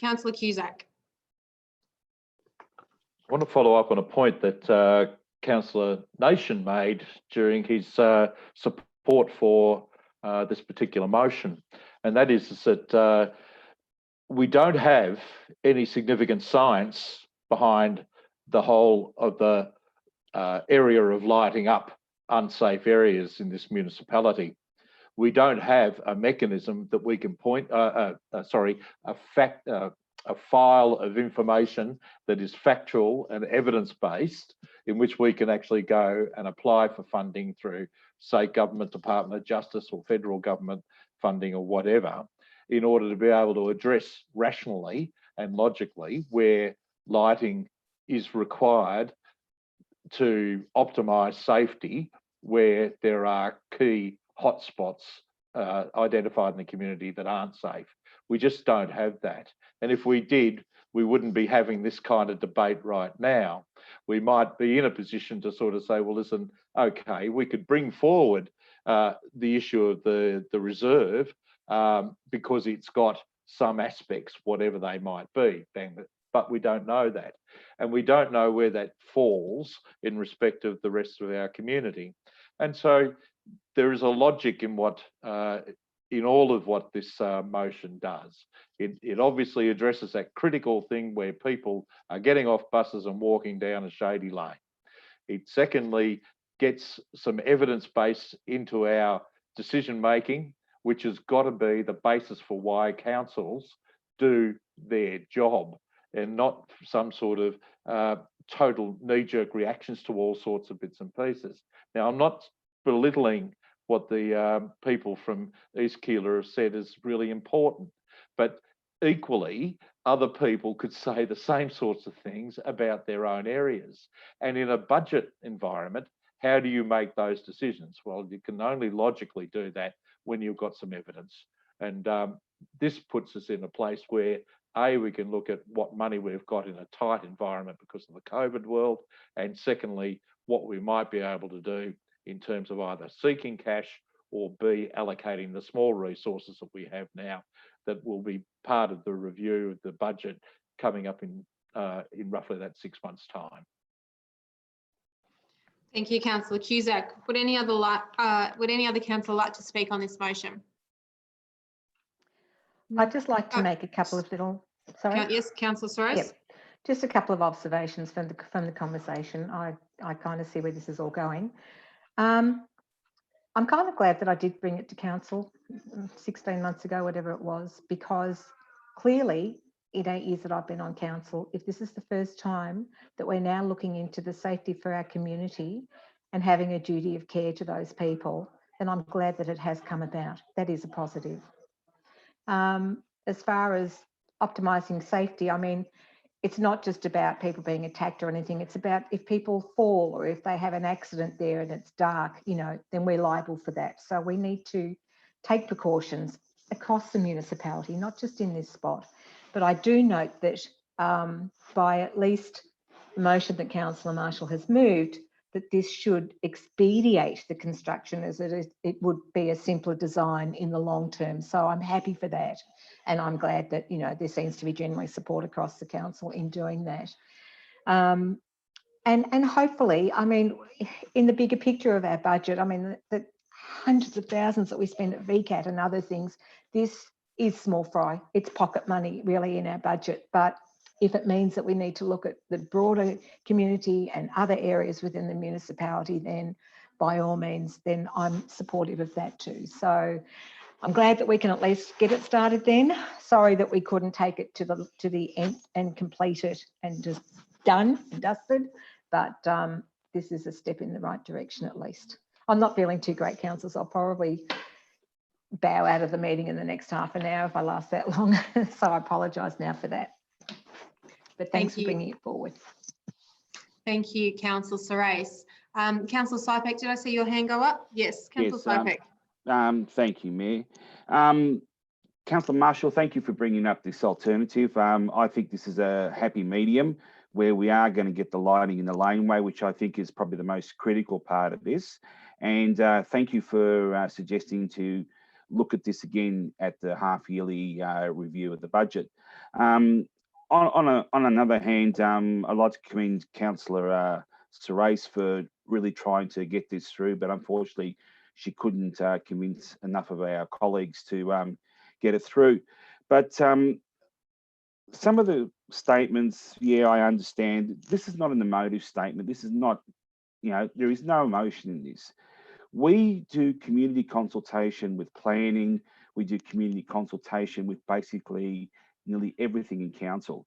Councillor Cusack. I want to follow up on a point that Councillor Nation made during his support for this particular motion, and that is that we don't have any significant science behind the whole of the area of lighting up unsafe areas in this municipality. We don't have a mechanism that we can point, a file of information that is factual and evidence-based, in which we can actually go and apply for funding through state government, Department of Justice, or federal government funding or whatever, in order to be able to address rationally and logically where lighting is required to optimise safety, where there are key hotspots identified in the community that aren't safe. We just don't have that. And if we did, we wouldn't be having this kind of debate right now. We might be in a position to sort of say, well, listen, okay, we could bring forward the issue of the reserve because it's got some aspects, whatever they might be, but we don't know that. And we don't know where that falls in respect of the rest of our community. And so there is a logic in what, in all of what this motion does. It obviously addresses that critical thing where people are getting off buses and walking down a shady lane. It secondly gets some evidence base into our decision making, which has got to be the basis for why councils do their job, and not some sort of total knee-jerk reactions to all sorts of bits and pieces. Now, I'm not belittling what the people from East Keilor have said is really important, but equally, other people could say the same sorts of things about their own areas. And in a budget environment, how do you make those decisions? Well, you can only logically do that when you've got some evidence. And this puts us in a place where, A, we can look at what money we've got in a tight environment because of the COVID world, and secondly, what we might be able to do in terms of either seeking cash or B, allocating the small resources that we have now that will be part of the review of the budget coming up in roughly that 6 months' time. Thank you, Councillor Cusack. Would any other councillor like to speak on this motion? I'd just like to make a couple of little, sorry? Yes, Councillor Soros. Yep. Just a couple of observations from the conversation. I kind of see where this is all going. I'm kind of glad that I did bring it to council 16 months ago, whatever it was, because clearly in 8 years that I've been on council, if this is the first time that we're now looking into the safety for our community and having a duty of care to those people, then I'm glad that it has come about. That is a positive. As far as optimising safety, I mean, it's not just about people being attacked or anything. It's about if people fall or if they have an accident there and it's dark, you know, then we're liable for that. So we need to take precautions across the municipality, not just in this spot. But I do note that by at least the motion that Councillor Marshall has moved, that this should expedite the construction as it would be a simpler design in the long term. So I'm happy for that. And I'm glad that, you know, there seems to be generally support across the council in doing that. And hopefully, I mean, in the bigger picture of our budget, I mean, the hundreds of thousands that we spend at VCAT and other things, this is small fry. It's pocket money really in our budget. But if it means that we need to look at the broader community and other areas within the municipality, then by all means, then I'm supportive of that too. So I'm glad that we can at least get it started then. Sorry that we couldn't take it to the end and complete it and just done and dusted, but this is a step in the right direction at least. I'm not feeling too great, councillors. I'll probably bow out of the meeting in the next half an hour if I last that long. So I apologise now for that. But thanks for bringing it forward. Thank you, Councillor Soros. Councillor Sipek, did I see your hand go up? Yes, Councillor Sipek. Thank you, Mayor. Councillor Marshall, thank you for bringing up this alternative. I think this is a happy medium where we are going to get the lighting in the laneway, which I think is probably the most critical part of this. And thank you for suggesting to look at this again at the half-yearly review of the budget. On another hand, I'd like to commend Councillor Soros for really trying to get this through, but unfortunately she couldn't convince enough of our colleagues to get it through. But some of the statements, yeah, I understand. This is not an emotive statement. This is not, you know, there is no emotion in this. We do community consultation with planning. We do community consultation with basically nearly everything in council.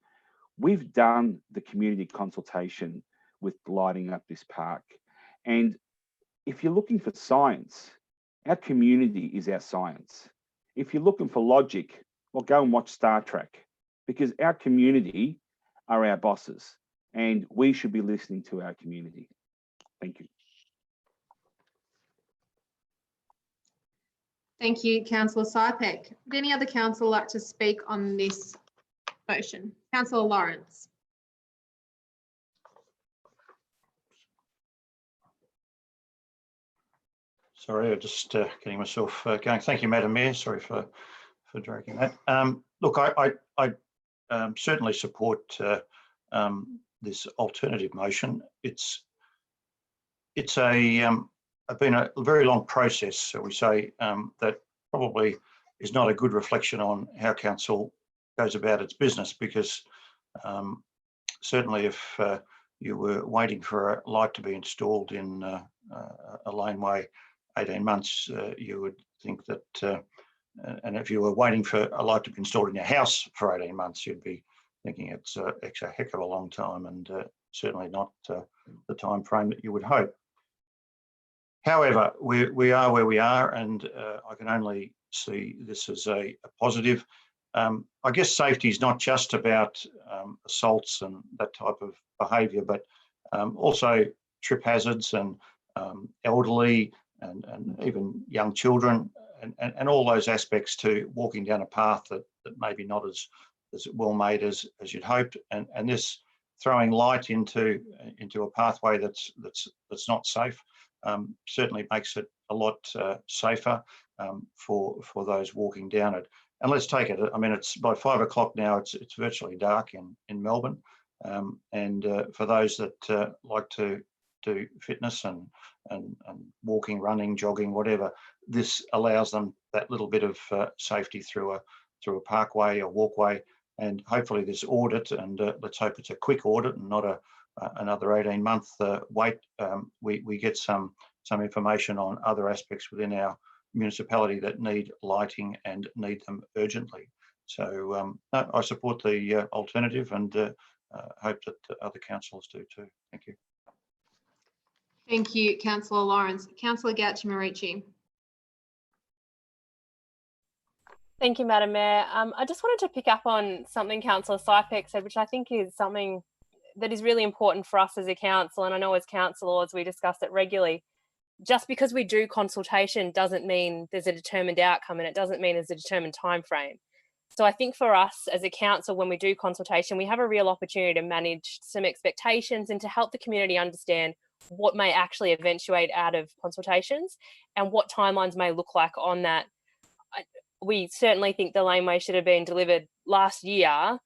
We've done the community consultation with lighting up this park. And if you're looking for science, our community is our science. If you're looking for logic, well, go and watch Star Trek, because our community are our bosses and we should be listening to our community. Thank you. Thank you, Councillor Sharpe. Would any other councillor like to speak on this motion? Councillor Lawrence. Sorry, I'm just getting myself going. Thank you, Madam Mayor. Sorry for dragging that. Look, I certainly support this alternative motion. It's been a very long process, so we say, that probably is not a good reflection on how council goes about its business, because certainly if you were waiting for a light to be installed in a laneway 18 months, you would think that, and if you were waiting for a light to be installed in your house for 18 months, you'd be thinking it's a heck of a long time, and certainly not the time frame that you would hope. However, we are where we are, and I can only see this as a positive. I guess safety is not just about assaults and that type of behaviour, but also trip hazards and elderly and even young children, and all those aspects to walking down a path that maybe not as well made as you'd hoped, and this throwing light into a pathway that's not safe certainly makes it a lot safer for those walking down it. And let's take it, I mean, it's by 5 o'clock now, it's virtually dark in Melbourne, and for those that like to do fitness and walking, running, jogging, whatever, this allows them that little bit of safety through a parkway or walkway. And hopefully this audit, and let's hope it's a quick audit and not another 18-month wait, we get some information on other aspects within our municipality that need lighting and need them urgently. So no, I support the alternative, and hope that other councillors do too. Thank you. Thank you, Councillor Lawrence. Councillor Gauci-Marici. Thank you, Madam Mayor. I just wanted to pick up on something Councillor Sharpe said, which I think is something that is really important for us as a council, and I know as councillors we discuss it regularly. Just because we do consultation doesn't mean there's a determined outcome, and it doesn't mean there's a determined time frame. So I think for us as a council, when we do consultation, we have a real opportunity to manage some expectations and to help the community understand what may actually eventuate out of consultations and what timelines may look like on that. We certainly think the laneway should have been delivered last year,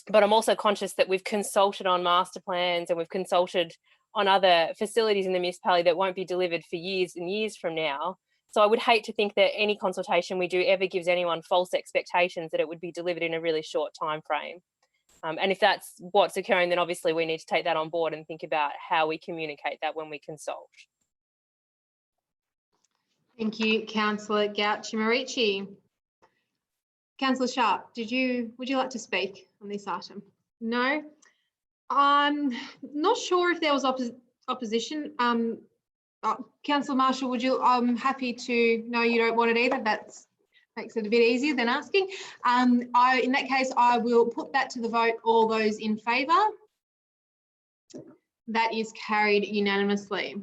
but I'm also conscious that we've consulted on master plans and we've consulted on other facilities in the municipality that won't be delivered for years and years from now. So I would hate to think that any consultation we do ever gives anyone false expectations that it would be delivered in a really short time frame. And if that's what's occurring, then obviously we need to take that on board and think about how we communicate that when we consult. Thank you, Councillor Gauci-Marici. Councillor Sharpe, would you like to speak on this item? No? I'm not sure if there was opposition. Councillor Marshall, I'm happy to know you don't want it either. That makes it a bit easier than asking. In that case, I will put that to the vote. All those in favour? That is carried unanimously.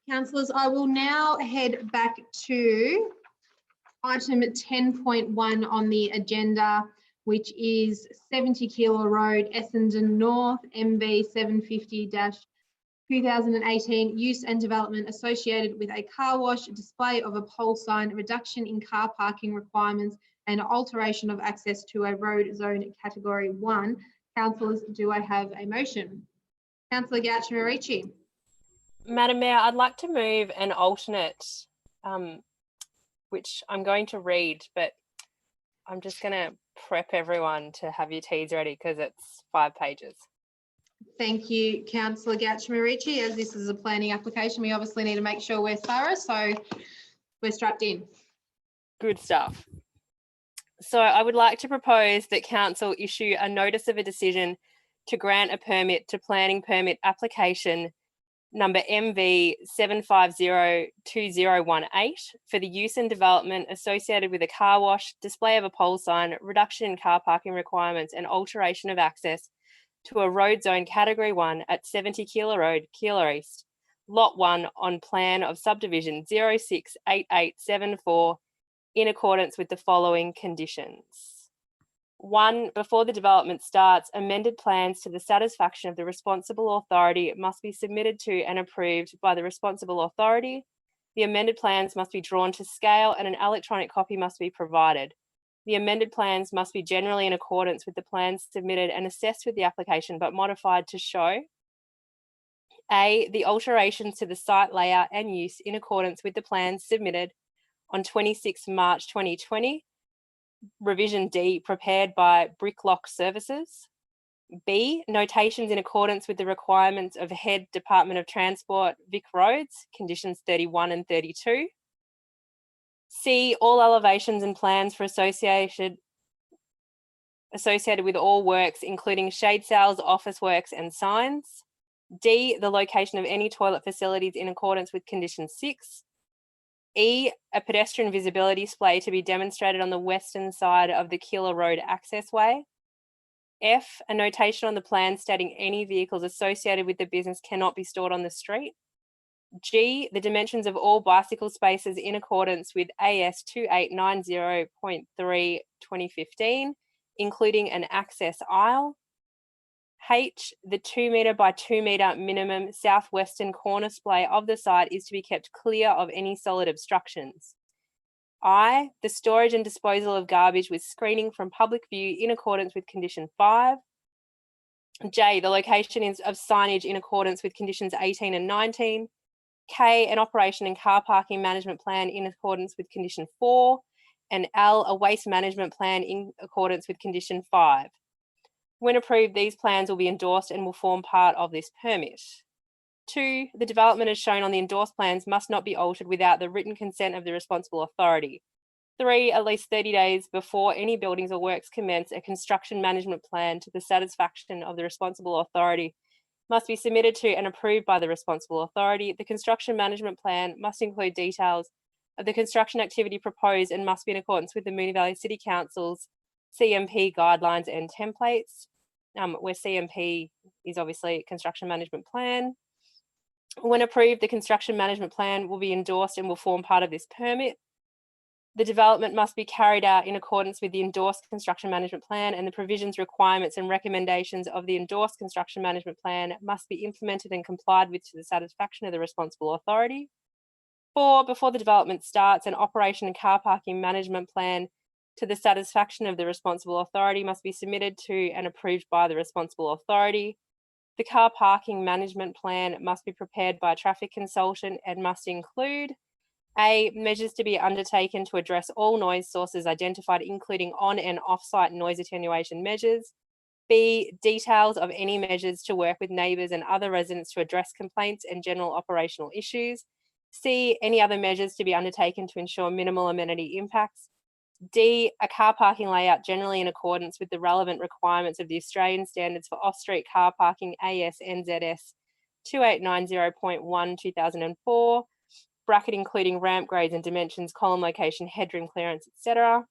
Councillors, I will now head back to item 10.1 on the agenda, which is 70 Keilor Road, Essendon North, MB 750-2018, use and development associated with a car wash, display of a pole sign, reduction in car parking requirements, and alteration of access to a road zone category 1. Councillors, do I have a motion? Councillor Gauci-Marici. Madam Mayor, I'd like to move an alternate, which I'm going to read, but I'm just going to prep everyone to have your teas ready because it's 5 pages. Thank you, Councillor Gatchmarici. As this is a planning application, we obviously need to make sure we're thorough, so we're strapped in. Good stuff. So I would like to propose that Council issue a notice of a decision to grant a permit to planning permit application number MV 7502018 for the use and development associated with a car wash, display of a pole sign, reduction in car parking requirements and alteration of access to a road zone category 1 at 70 Keilor Road, Keilor East, lot 1 on plan of subdivision 068874 in accordance with the following conditions. 1, before the development starts, amended plans to the satisfaction of the responsible authority must be submitted to and approved by the responsible authority. The amended plans must be drawn to scale and an electronic copy must be provided. The amended plans must be generally in accordance with the plans submitted and assessed with the application, but modified to show A, the alterations to the site layout and use in accordance with the plans submitted on 26 March 2020, revision D, prepared by Bricklock Services. B, notations in accordance with the requirements of Head Department of Transport, Vic Roads, conditions 31 and 32. C, all elevations and plans for associated with all works, including shade sails, office works and signs. D, the location of any toilet facilities in accordance with condition 6. E, a pedestrian visibility display to be demonstrated on the western side of the Keilor Road accessway. F, a notation on the plan stating any vehicles associated with the business cannot be stored on the street. G, the dimensions of all bicycle spaces in accordance with AS 2890.3 2015, including an access aisle. H, the 2 metre by 2 metre minimum southwestern corner splay of the site is to be kept clear of any solid obstructions. I, the storage and disposal of garbage with screening from public view in accordance with condition 5. J, the location of signage in accordance with conditions 18 and 19. K, an operation and car parking management plan in accordance with condition 4. And L, a waste management plan in accordance with condition 5. When approved, these plans will be endorsed and will form part of this permit. 2, the development as shown on the endorsed plans must not be altered without the written consent of the responsible authority. 3, at least 30 days before any buildings or works commence, a construction management plan to the satisfaction of the responsible authority must be submitted to and approved by the responsible authority. The construction management plan must include details of the construction activity proposed and must be in accordance with the Moonee Valley City Council's CMP guidelines and templates, where CMP is obviously construction management plan. When approved, the construction management plan will be endorsed and will form part of this permit. The development must be carried out in accordance with the endorsed construction management plan, and the provisions, requirements and recommendations of the endorsed construction management plan must be implemented and complied with to the satisfaction of the responsible authority. 4, before the development starts, an operation and car parking management plan to the satisfaction of the responsible authority must be submitted to and approved by the responsible authority. The car parking management plan must be prepared by a traffic consultant and must include A, measures to be undertaken to address all noise sources identified, including on and off-site noise attenuation measures. B, details of any measures to work with neighbours and other residents to address complaints and general operational issues. C, any other measures to be undertaken to ensure minimal amenity impacts. D, a car parking layout generally in accordance with the relevant requirements of the Australian Standards for Off-Street Car Parking AS/NZS 2890.1 2004, bracket including ramp grades and dimensions, column location, headroom clearance, etc.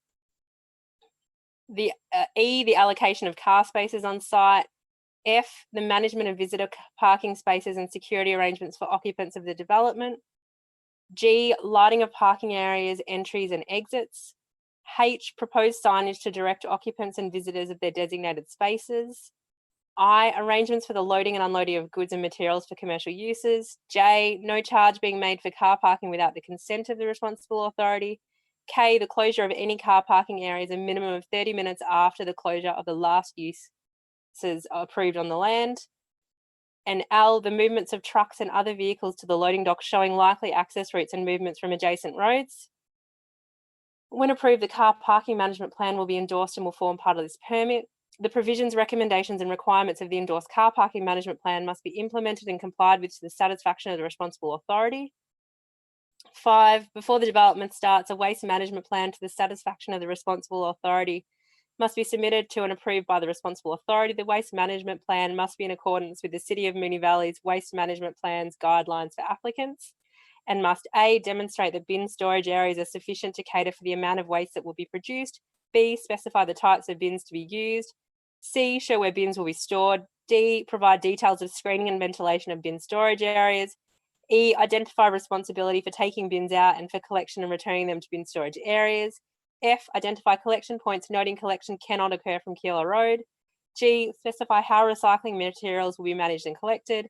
E, the allocation of car spaces on site. F, the management of visitor parking spaces and security arrangements for occupants of the development. G, lighting of parking areas, entries and exits. H, proposed signage to direct occupants and visitors of their designated spaces. I, arrangements for the loading and unloading of goods and materials for commercial uses. J, no charge being made for car parking without the consent of the responsible authority. K, the closure of any car parking areas a minimum of 30 minutes after the closure of the last uses approved on the land. And L, the movements of trucks and other vehicles to the loading dock showing likely access routes and movements from adjacent roads. When approved, the car parking management plan will be endorsed and will form part of this permit. The provisions, recommendations and requirements of the endorsed car parking management plan must be implemented and complied with to the satisfaction of the responsible authority. 5, before the development starts, a waste management plan to the satisfaction of the responsible authority must be submitted to and approved by the responsible authority. The waste management plan must be in accordance with the City of Moonee Valley's waste management plans guidelines for applicants, and must A, demonstrate that bin storage areas are sufficient to cater for the amount of waste that will be produced. B, specify the types of bins to be used. C, show where bins will be stored. D, provide details of screening and ventilation of bin storage areas. E, identify responsibility for taking bins out and for collection and returning them to bin storage areas. F, identify collection points, noting collection cannot occur from Keilor Road. G, specify how recycling materials will be managed and collected.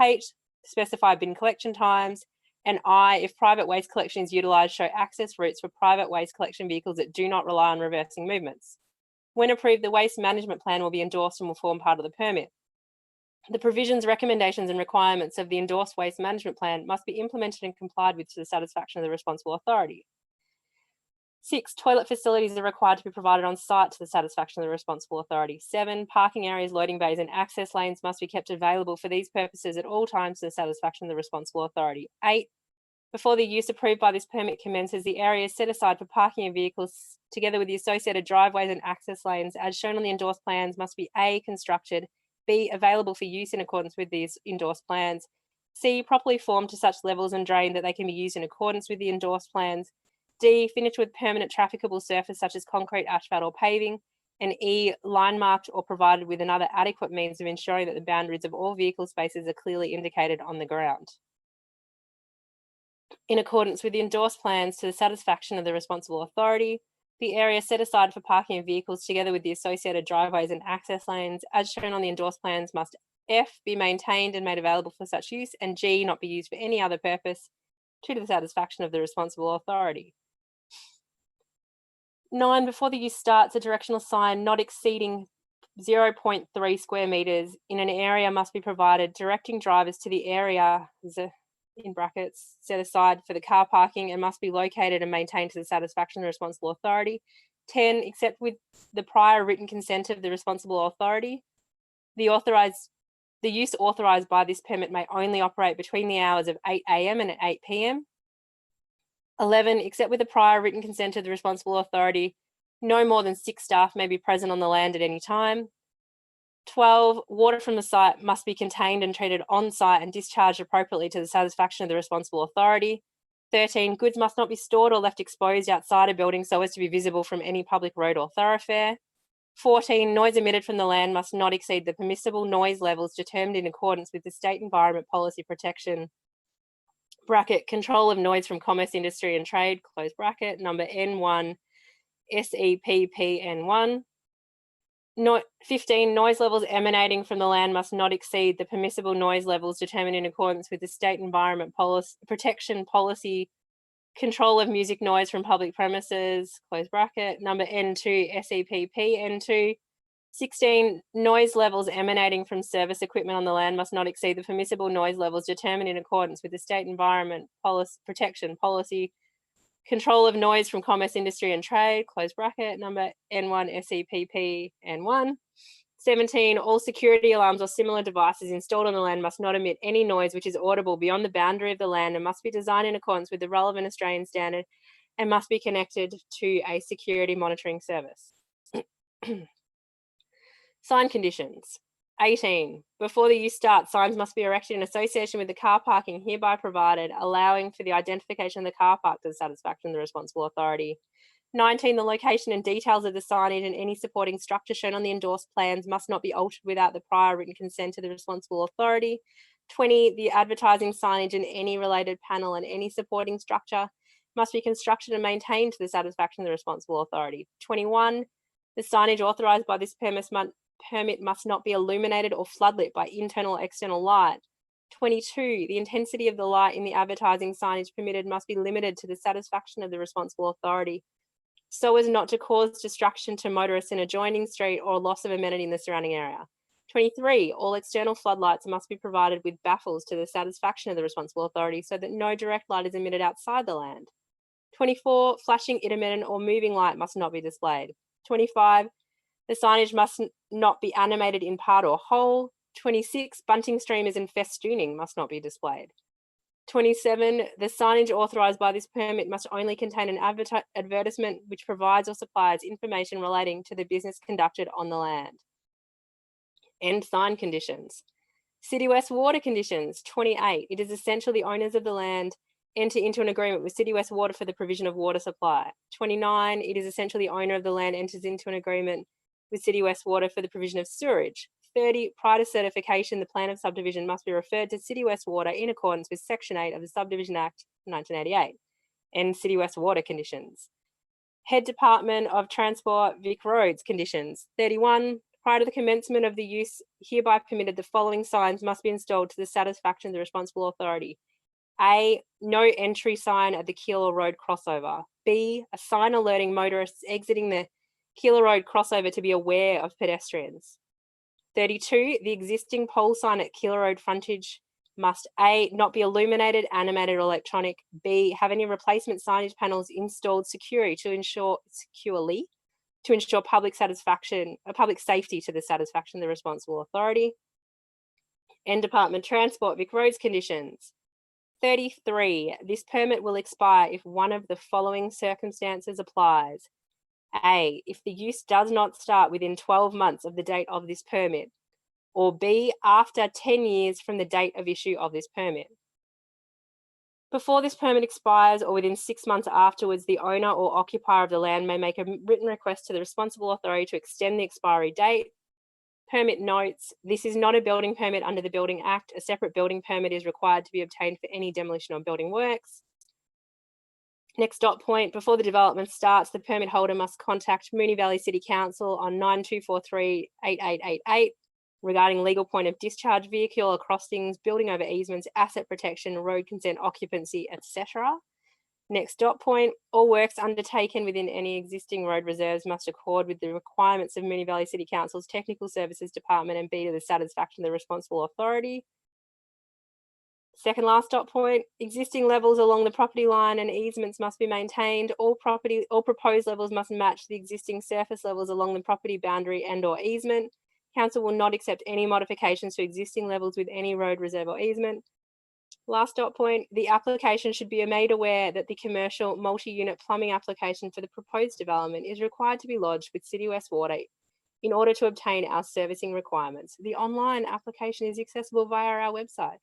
H, specify bin collection times. And I, if private waste collection is utilised, show access routes for private waste collection vehicles that do not rely on reversing movements. When approved, the waste management plan will be endorsed and will form part of the permit. The provisions, recommendations and requirements of the endorsed waste management plan must be implemented and complied with to the satisfaction of the responsible authority. 6, toilet facilities are required to be provided on site to the satisfaction of the responsible authority. 7, parking areas, loading bays and access lanes must be kept available for these purposes at all times to the satisfaction of the responsible authority. 8, before the use approved by this permit commences, the areas set aside for parking of vehicles together with the associated driveways and access lanes as shown on the endorsed plans must be A, constructed, B, available for use in accordance with these endorsed plans, C, properly formed to such levels and drained that they can be used in accordance with the endorsed plans, D, finished with permanent trafficable surface such as concrete, asphalt or paving, and E, line marked or provided with another adequate means of ensuring that the boundaries of all vehicle spaces are clearly indicated on the ground. In accordance with the endorsed plans to the satisfaction of the responsible authority, the area set aside for parking of vehicles together with the associated driveways and access lanes as shown on the endorsed plans must F, be maintained and made available for such use, and G, not be used for any other purpose to the satisfaction of the responsible authority. 9, before the use starts, a directional sign not exceeding 0.3 square metres in an area must be provided directing drivers to the area in brackets set aside for the car parking and must be located and maintained to the satisfaction of the responsible authority. 10, except with the prior written consent of the responsible authority, the use authorised by this permit may only operate between the hours of 8 AM and 8 PM. 11, except with the prior written consent of the responsible authority, no more than 6 staff may be present on the land at any time. 12, water from the site must be contained and treated on site and discharged appropriately to the satisfaction of the responsible authority. 13, goods must not be stored or left exposed outside a building so as to be visible from any public road or thoroughfare. 14, noise emitted from the land must not exceed the permissible noise levels determined in accordance with the State Environment Policy Protection bracket control of noise from commerce, industry and trade, close bracket, number N1 SEPPN1. 15, noise levels emanating from the land must not exceed the permissible noise levels determined in accordance with the State Environment Protection Policy control of music noise from public premises, close bracket, number N2 SEPPN2. 16, noise levels emanating from service equipment on the land must not exceed the permissible noise levels determined in accordance with the State Environment Protection Policy control of noise from commerce, industry and trade, close bracket, number N1 SEPPN1. 17, all security alarms or similar devices installed on the land must not emit any noise which is audible beyond the boundary of the land and must be designed in accordance with the relevant Australian standard and must be connected to a security monitoring service. Sign conditions. 18, before the use starts, signs must be erected in association with the car parking hereby provided, allowing for the identification of the car park to the satisfaction of the responsible authority. 19, the location and details of the signage and any supporting structure shown on the endorsed plans must not be altered without the prior written consent of the responsible authority. 20, the advertising signage and any related panel and any supporting structure must be constructed and maintained to the satisfaction of the responsible authority. 21, the signage authorised by this permit must not be illuminated or floodlit by internal or external light. 22, the intensity of the light in the advertising signage permitted must be limited to the satisfaction of the responsible authority, so as not to cause destruction to motorists in adjoining street or loss of amenity in the surrounding area. 23, all external floodlights must be provided with baffles to the satisfaction of the responsible authority so that no direct light is emitted outside the land. 24, flashing, intermittent or moving light must not be displayed. 25, The signage must not be animated in part or whole. 26, bunting streamers and festooning must not be displayed. 27, the signage authorised by this permit must only contain an advertisement which provides or supplies information relating to the business conducted on the land. End sign conditions. City West water conditions. 28, it is essential the owners of the land enter into an agreement with City West Water for the provision of water supply. 29, it is essential the owner of the land enters into an agreement with City West Water for the provision of sewerage. 30, prior to certification, the plan of subdivision must be referred to City West Water in accordance with Section 8 of the Subdivision Act 1988 and City West Water conditions. Head Department of Transport Vic Roads conditions. 31, prior to the commencement of the use hereby permitted, the following signs must be installed to the satisfaction of the responsible authority. A, no entry sign at the Keilor Road crossover. B, a sign alerting motorists exiting the Keilor Road crossover to be aware of pedestrians. 32, the existing pole sign at Keilor Road frontage must A, not be illuminated, animated or electronic. B, have any replacement signage panels installed securely to ensure public safety to the satisfaction of the responsible authority. End Department Transport Vic Roads conditions. 33, this permit will expire if one of the following circumstances applies. A, if the use does not start within 12 months of the date of this permit, or B, after 10 years from the date of issue of this permit. Before this permit expires or within 6 months afterwards, the owner or occupier of the land may make a written request to the responsible authority to extend the expiry date. Permit notes, this is not a building permit under the Building Act. A separate building permit is required to be obtained for any demolition or building works. Next dot point, before the development starts, the permit holder must contact Moonee Valley City Council on 9243 8888 regarding legal point of discharge, vehicular crossings, building over easements, asset protection, road consent, occupancy, etc. Next dot point, all works undertaken within any existing road reserves must accord with the requirements of Moonee Valley City Council's Technical Services Department and be to the satisfaction of the responsible authority. Second last dot point, existing levels along the property line and easements must be maintained. All proposed levels must match the existing surface levels along the property boundary and or easement. Council will not accept any modifications to existing levels with any road reserve or easement. Last dot point, the application should be made aware that the commercial multi-unit plumbing application for the proposed development is required to be lodged with City West Water in order to obtain our servicing requirements. The online application is accessible via our website,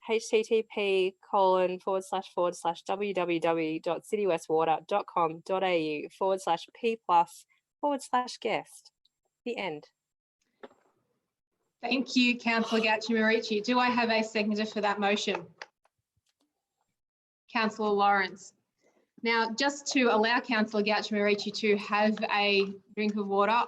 http://www.citywestwater.com.au/p+/guest. The end. Thank you, Councillor Gatchimerici. Do I have a seconder for that motion? Councillor Lawrence. Now, just to allow Councillor Gatchimerici to have a drink of water,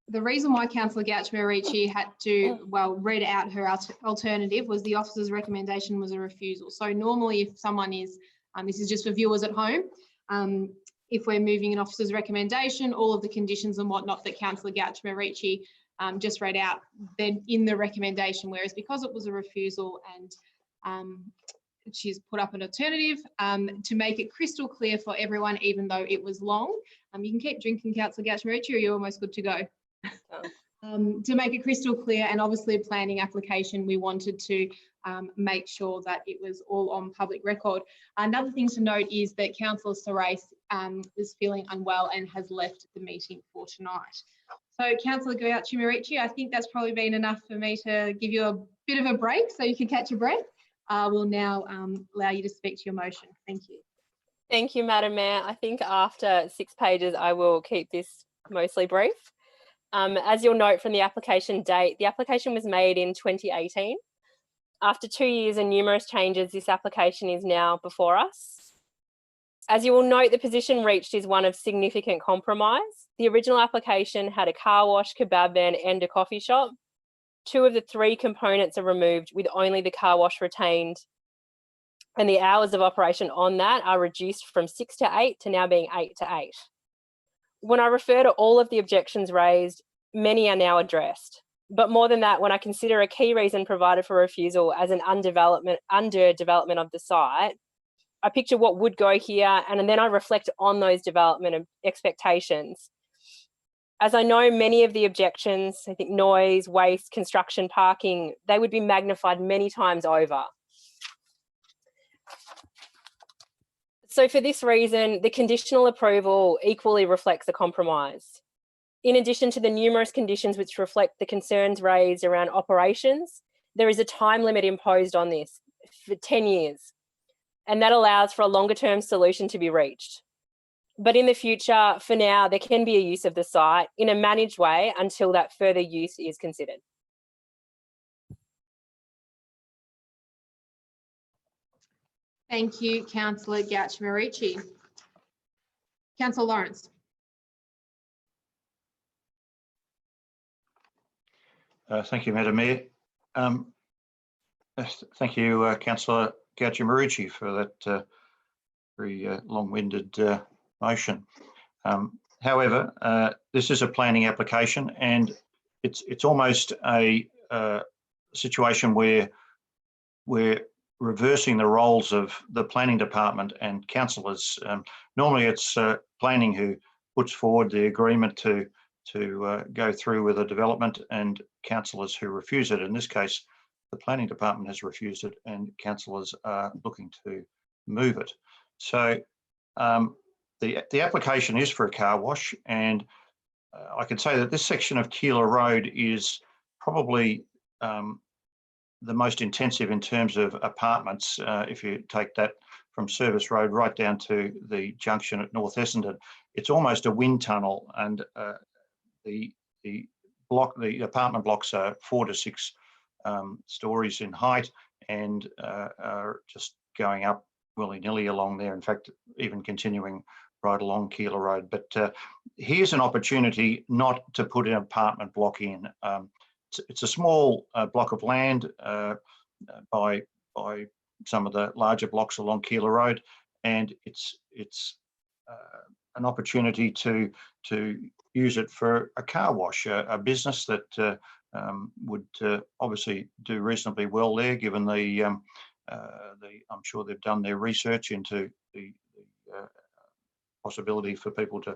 the reason why Councillor Gatchimerici had to, read out her alternative was the officer's recommendation was a refusal. So normally if someone is, this is just for viewers at home, if we're moving an officer's recommendation, all of the conditions and whatnot that Councillor Gatchimerici just read out, then in the recommendation, whereas because it was a refusal and she's put up an alternative to make it crystal clear for everyone, even though it was long. You can keep drinking, Councillor Gatchimerici, or you're almost good to go. To make it crystal clear, and obviously a planning application, we wanted to make sure that it was all on public record. Another thing to note is that Councillor Sari is feeling unwell and has left the meeting for tonight. So Councillor Gatchimerici, I think that's probably been enough for me to give you a bit of a break so you can catch your breath. We'll now allow you to speak to your motion. Thank you. Thank you, Madam Mayor. I think after 6 pages, I will keep this mostly brief. As you'll note from the application date, the application was made in 2018. After 2 years and numerous changes, this application is now before us. As you will note, the position reached is one of significant compromise. The original application had a car wash, kebab van and a coffee shop. 2 of the 3 components are removed with only the car wash retained, and the hours of operation on that are reduced from 6 to 8 to now being 8 to 8. When I refer to all of the objections raised, many are now addressed. But more than that, when I consider a key reason provided for refusal as an underdevelopment of the site, I picture what would go here, and then I reflect on those development expectations. As I know many of the objections, I think noise, waste, construction, parking, they would be magnified many times over. So for this reason, the conditional approval equally reflects a compromise. In addition to the numerous conditions which reflect the concerns raised around operations, there is a time limit imposed on this for 10 years, and that allows for a longer term solution to be reached. But in the future, for now, there can be a use of the site in a managed way until that further use is considered. Thank you, Councillor Gauch-Marici. Councillor Lawrence. Thank you, Madam Mayor. Thank you, Councillor Gauch-Marici, for that very long-winded motion. However, this is a planning application, and it's almost a situation where we're reversing the roles of the planning department and councillors. Normally, it's planning who puts forward the agreement to go through with a development, and councillors who refuse it. In this case, the planning department has refused it, and councillors are looking to move it. So the application is for a car wash, and I can say that this section of Keilor Road is probably the most intensive in terms of apartments. If you take that from Service Road right down to the junction at North Essendon, it's almost a wind tunnel, and the apartment blocks are 4 to 6 stories in height, and are just going up willy-nilly along there. In fact, even continuing right along Keilor Road. But here's an opportunity not to put an apartment block in. It's a small block of land by some of the larger blocks along Keilor Road, and it's an opportunity to use it for a car wash, a business that would obviously do reasonably well there, given I'm sure they've done their research into the possibility for people to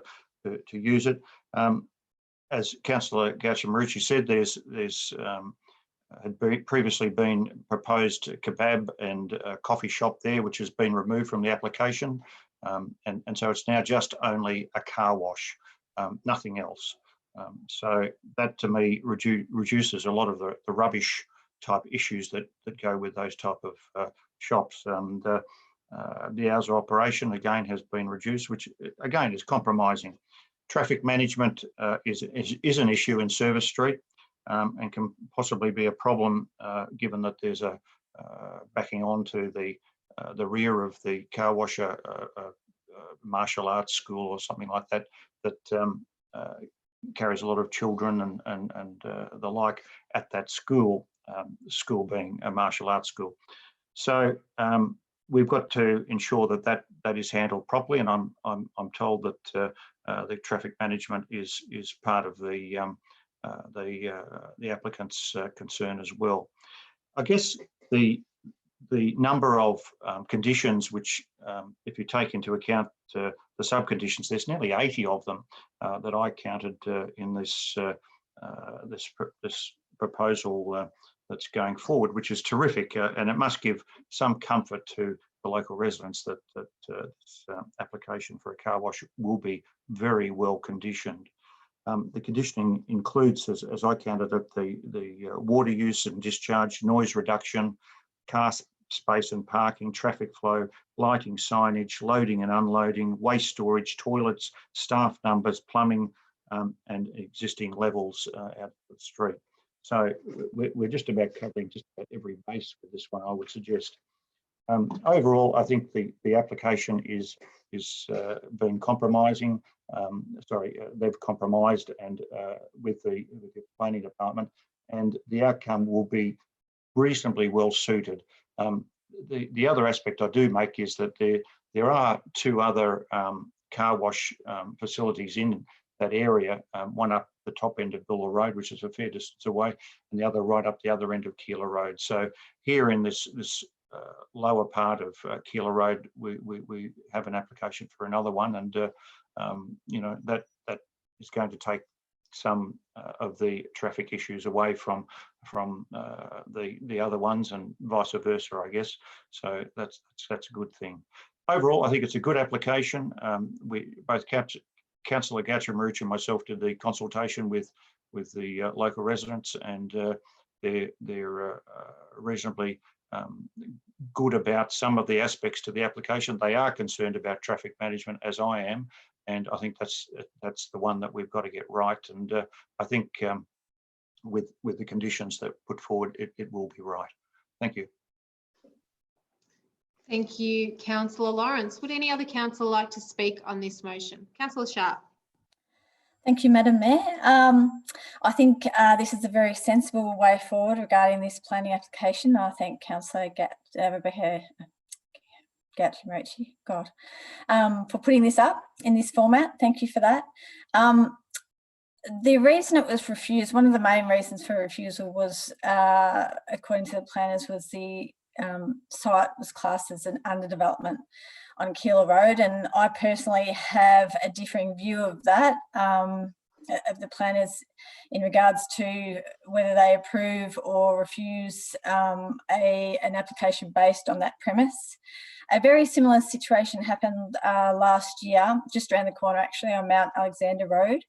use it. As Councillor Gauch-Marici said, there's had previously been proposed kebab and a coffee shop there, which has been removed from the application, and so it's now just only a car wash, nothing else. So that to me reduces a lot of the rubbish type issues that go with those type of shops. And the hours of operation again has been reduced, which again is compromising. Traffic management is an issue in Service Street, and can possibly be a problem given that there's a backing on to the rear of the car wash, a martial arts school or something like that, that carries a lot of children and the like at that school, school being a martial arts school. So we've got to ensure that is handled properly, and I'm told that the traffic management is part of the applicant's concern as well. I guess the number of conditions which, if you take into account the sub-conditions, there's nearly 80 of them that I counted in this proposal that's going forward, which is terrific, and it must give some comfort to the local residents that this application for a car wash will be very well conditioned. The conditioning includes, as I counted it, the water use and discharge, noise reduction, car space and parking, traffic flow, lighting, signage, loading and unloading, waste storage, toilets, staff numbers, plumbing, and existing levels out of the street. So we're just about covering just about every base with this one, I would suggest. Overall, I think the application is been compromising. They've compromised and with the planning department, and the outcome will be reasonably well suited. The other aspect I do make is that there are 2 other car wash facilities in that area, one up the top end of Keilor Road, which is a fair distance away, and the other right up the other end of Keilor Road. So here in this lower part of Keilor Road, we have an application for another one, and you know, that is going to take some of the traffic issues away from the other ones, and vice versa, I guess. So that's a good thing. Overall, I think it's a good application. We both Councillor Gatcham-Rooch and myself did the consultation with the local residents, and they're reasonably good about some of the aspects to the application. They are concerned about traffic management, as I am, and I think that's the one that we've got to get right. And I think with the conditions that put forward, it will be right. Thank you. Thank you, Councillor Lawrence. Would any other councillor like to speak on this motion? Councillor Sharpe. Thank you, Madam Mayor. I think this is a very sensible way forward regarding this planning application. I thank Councillor Gatcham-Rooch, for putting this up in this format. Thank you for that. The reason it was refused, one of the main reasons for refusal was, according to the planners, was the site was classed as an underdevelopment on Keilor Road, and I personally have a differing view of that, of the planners, in regards to whether they approve or refuse an application based on that premise. A very similar situation happened last year, just around the corner actually, on Mount Alexander Road,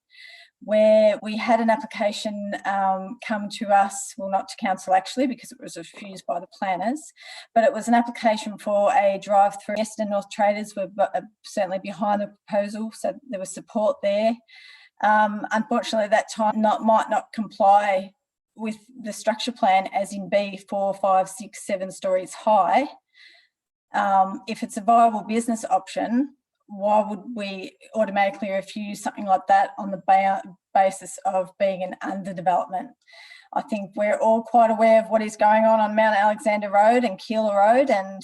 where we had an application come to us, well, not to council actually, because it was refused by the planners, but it was an application for a drive-through. Essendon North traders were certainly behind the proposal, so there was support there. Unfortunately, that time might not comply with the structure plan, as in be 4, 5, 6, 7 stories high. If it's a viable business option, why would we automatically refuse something like that on the basis of being an underdevelopment? I think we're all quite aware of what is going on Mount Alexander Road and Keilor Road, and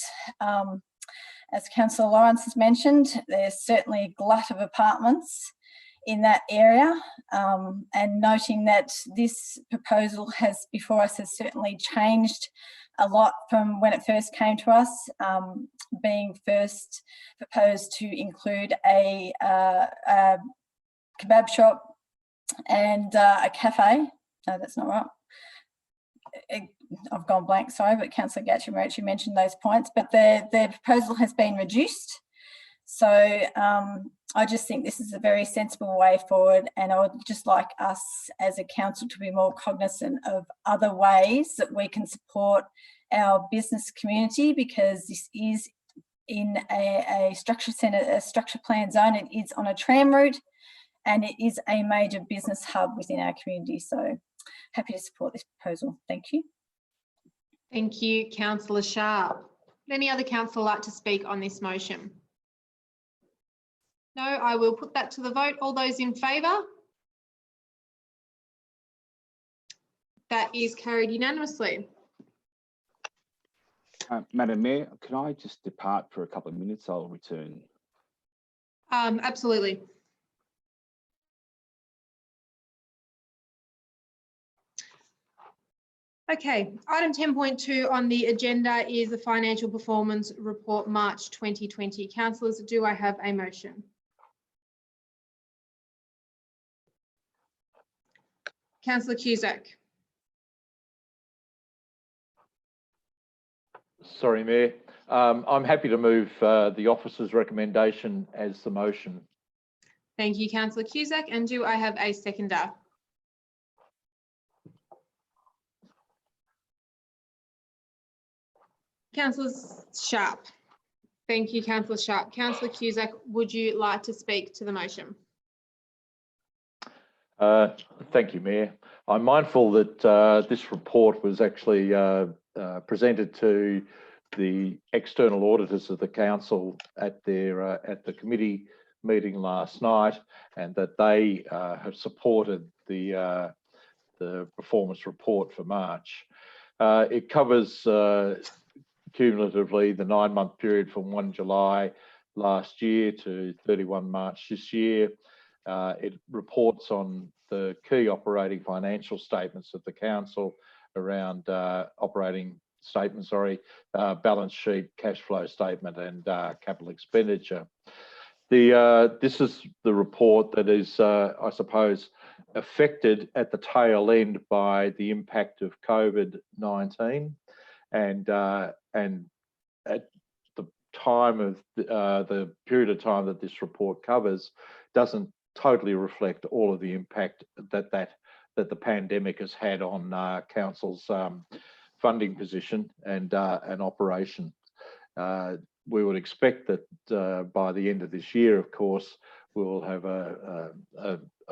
as Councillor Lawrence has mentioned, there's certainly a glut of apartments in that area, and noting that this proposal before us has certainly changed a lot from when it first came to us, being first proposed to include a kebab shop and a cafe. No, that's not right. I've gone blank, sorry, but Councillor Gatcham-Rooch, you mentioned those points, but the proposal has been reduced. So I just think this is a very sensible way forward, and I would just like us as a council to be more cognizant of other ways that we can support our business community, because this is in a structure plan zone. It is on a tram route, and it is a major business hub within our community. So happy to support this proposal. Thank you. Thank you, Councillor Sharpe. Would any other councillor like to speak on this motion? No, I will put that to the vote. All those in favour? That is carried unanimously. Madam Mayor, can I just depart for a couple of minutes? I'll return. Absolutely. Okay, item 10.2 on the agenda is the Financial Performance Report March 2020. Councillors, do I have a motion? Councillor Cusack. Sorry, Mayor. I'm happy to move the officer's recommendation as the motion. Thank you, Councillor Cusack. And do I have a seconder? Councillor Sharpe. Thank you, Councillor Sharpe. Councillor Cusack, would you like to speak to the motion? Thank you, Mayor. I'm mindful that this report was actually presented to the external auditors of the council at the committee meeting last night, and that they have supported the performance report for March. It covers cumulatively the 9-month period from 1 July last year to 31 March this year. It reports on the key operating financial statements of the council around operating statement, balance sheet, cash flow statement, and capital expenditure. This is the report that is, I suppose, affected at the tail end by the impact of COVID-19, and at the time of the period of time that this report covers doesn't totally reflect all of the impact that the pandemic has had on council's funding position and operation. We would expect that by the end of this year, of course, we will have a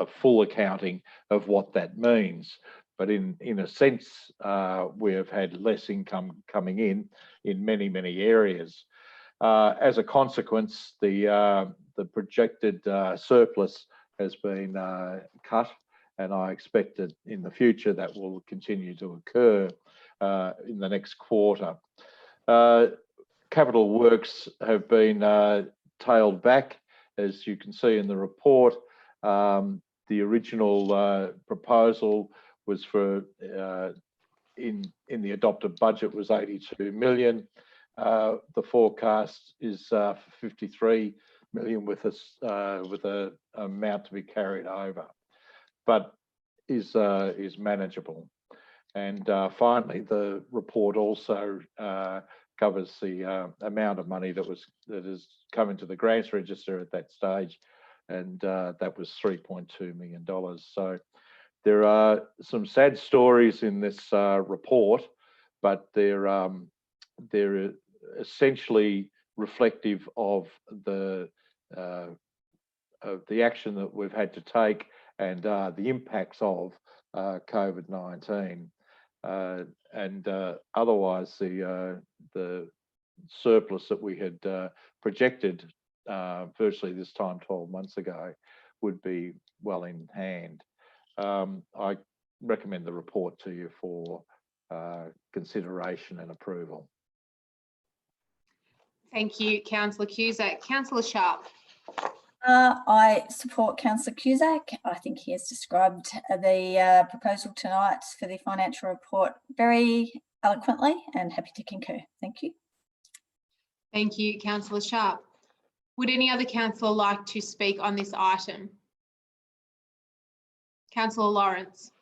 full accounting of what that means. But in a sense, we have had less income coming in many areas. As a consequence, the projected surplus has been cut, and I expect that in the future that will continue to occur in the next quarter. Capital works have been tailed back, as you can see in the report. The original proposal was for, in the adopted budget, was 82 million. The forecast is for 53 million with a amount to be carried over, but is manageable. And finally, the report also covers the amount of money that is coming to the grants register at that stage, and that was $3.2 million. So there are some sad stories in this report, but they're essentially reflective of the action that we've had to take and the impacts of COVID-19. And otherwise, the surplus that we had projected virtually this time 12 months ago would be well in hand. I recommend the report to you for consideration and approval. Thank you, Councillor Cusack. Councillor Sharpe. I support Councillor Cusack. I think he has described the proposal tonight for the financial report very eloquently, and happy to concur. Thank you. Thank you, Councillor Sharpe. Would any other councillor like to speak on this item? Councillor Lawrence.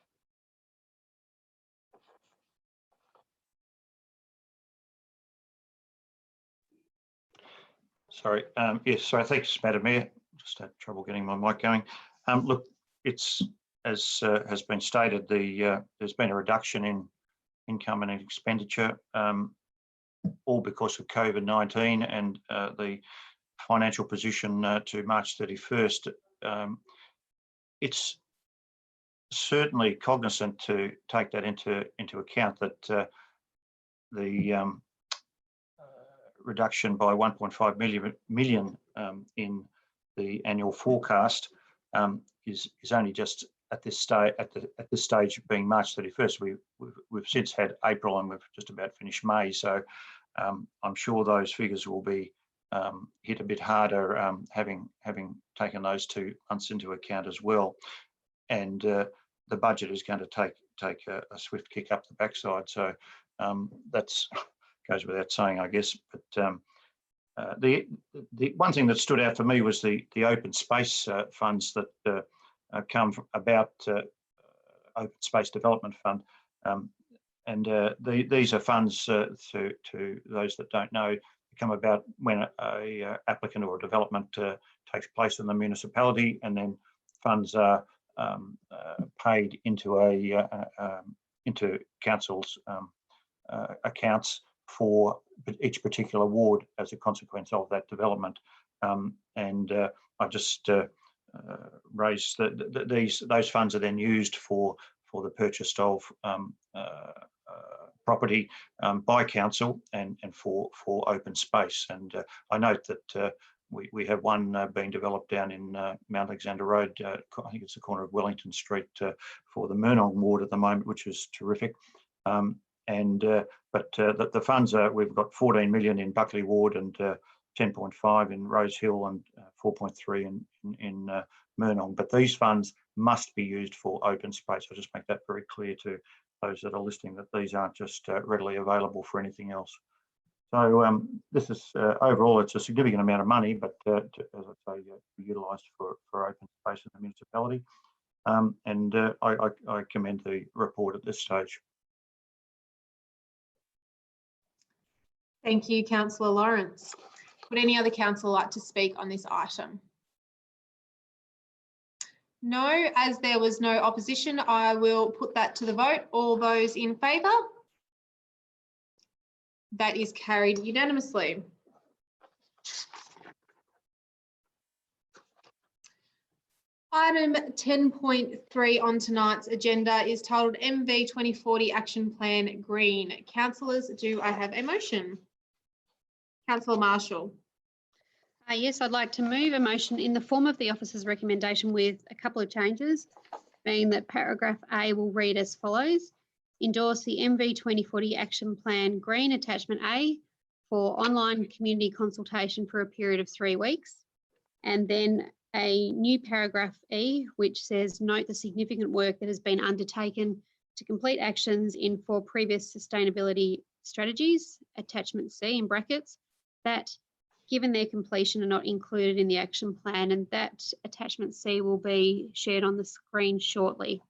Sorry. Yes, sorry. Thanks, Madam Mayor. Just had trouble getting my mic going. Look, it's as has been stated, there's been a reduction in income and expenditure, all because of COVID-19 and the financial position to March 31st. It's certainly cognizant to take that into account, that the reduction by 1.5 million in the annual forecast is only just at this stage. At this stage, being March 31st, we've since had April and we've just about finished May. So I'm sure those figures will be hit a bit harder, having taken those 2 months into account as well. And the budget is going to take a swift kick up the backside. So that's goes without saying, I guess. But the one thing that stood out for me was the open space funds that come about Open Space Development Fund, and these are funds, to those that don't know, come about when a applicant or a development takes place in the municipality, and then funds are paid into into council's accounts for each particular ward as a consequence of that development. I just raised that those funds are then used for the purchase of property by council and for open space. And I note that we have one being developed down in Mount Alexander Road. I think it's the corner of Wellington Street, for the Moonee ward at the moment, which is terrific. But the funds are, we've got 14 million in Buckley Ward and 10.5 in Rose Hill and 4.3 in Moonee. But these funds must be used for open space. I'll just make that very clear to those that are listening, that these aren't just readily available for anything else. So this is overall, it's a significant amount of money, but as I say, utilised for open space in the municipality. And I commend the report at this stage. Thank you, Councillor Lawrence. Would any other councillor like to speak on this item? No, as there was no opposition, I will put that to the vote. All those in favour? That is carried unanimously. Item 10.3 on tonight's agenda is titled MV 2040 Action Plan Green. Councillors, do I have a motion? Councillor Marshall. Yes, I'd like to move a motion in the form of the officer's recommendation with a couple of changes, being that paragraph A will read as follows: endorse the MV 2040 Action Plan Green Attachment A for online community consultation for a period of 3 weeks. And then a new paragraph E, which says, note the significant work that has been undertaken to complete actions in 4 previous sustainability strategies, attachment C in brackets, that given their completion are not included in the action plan, and that attachment C will be shared on the screen shortly.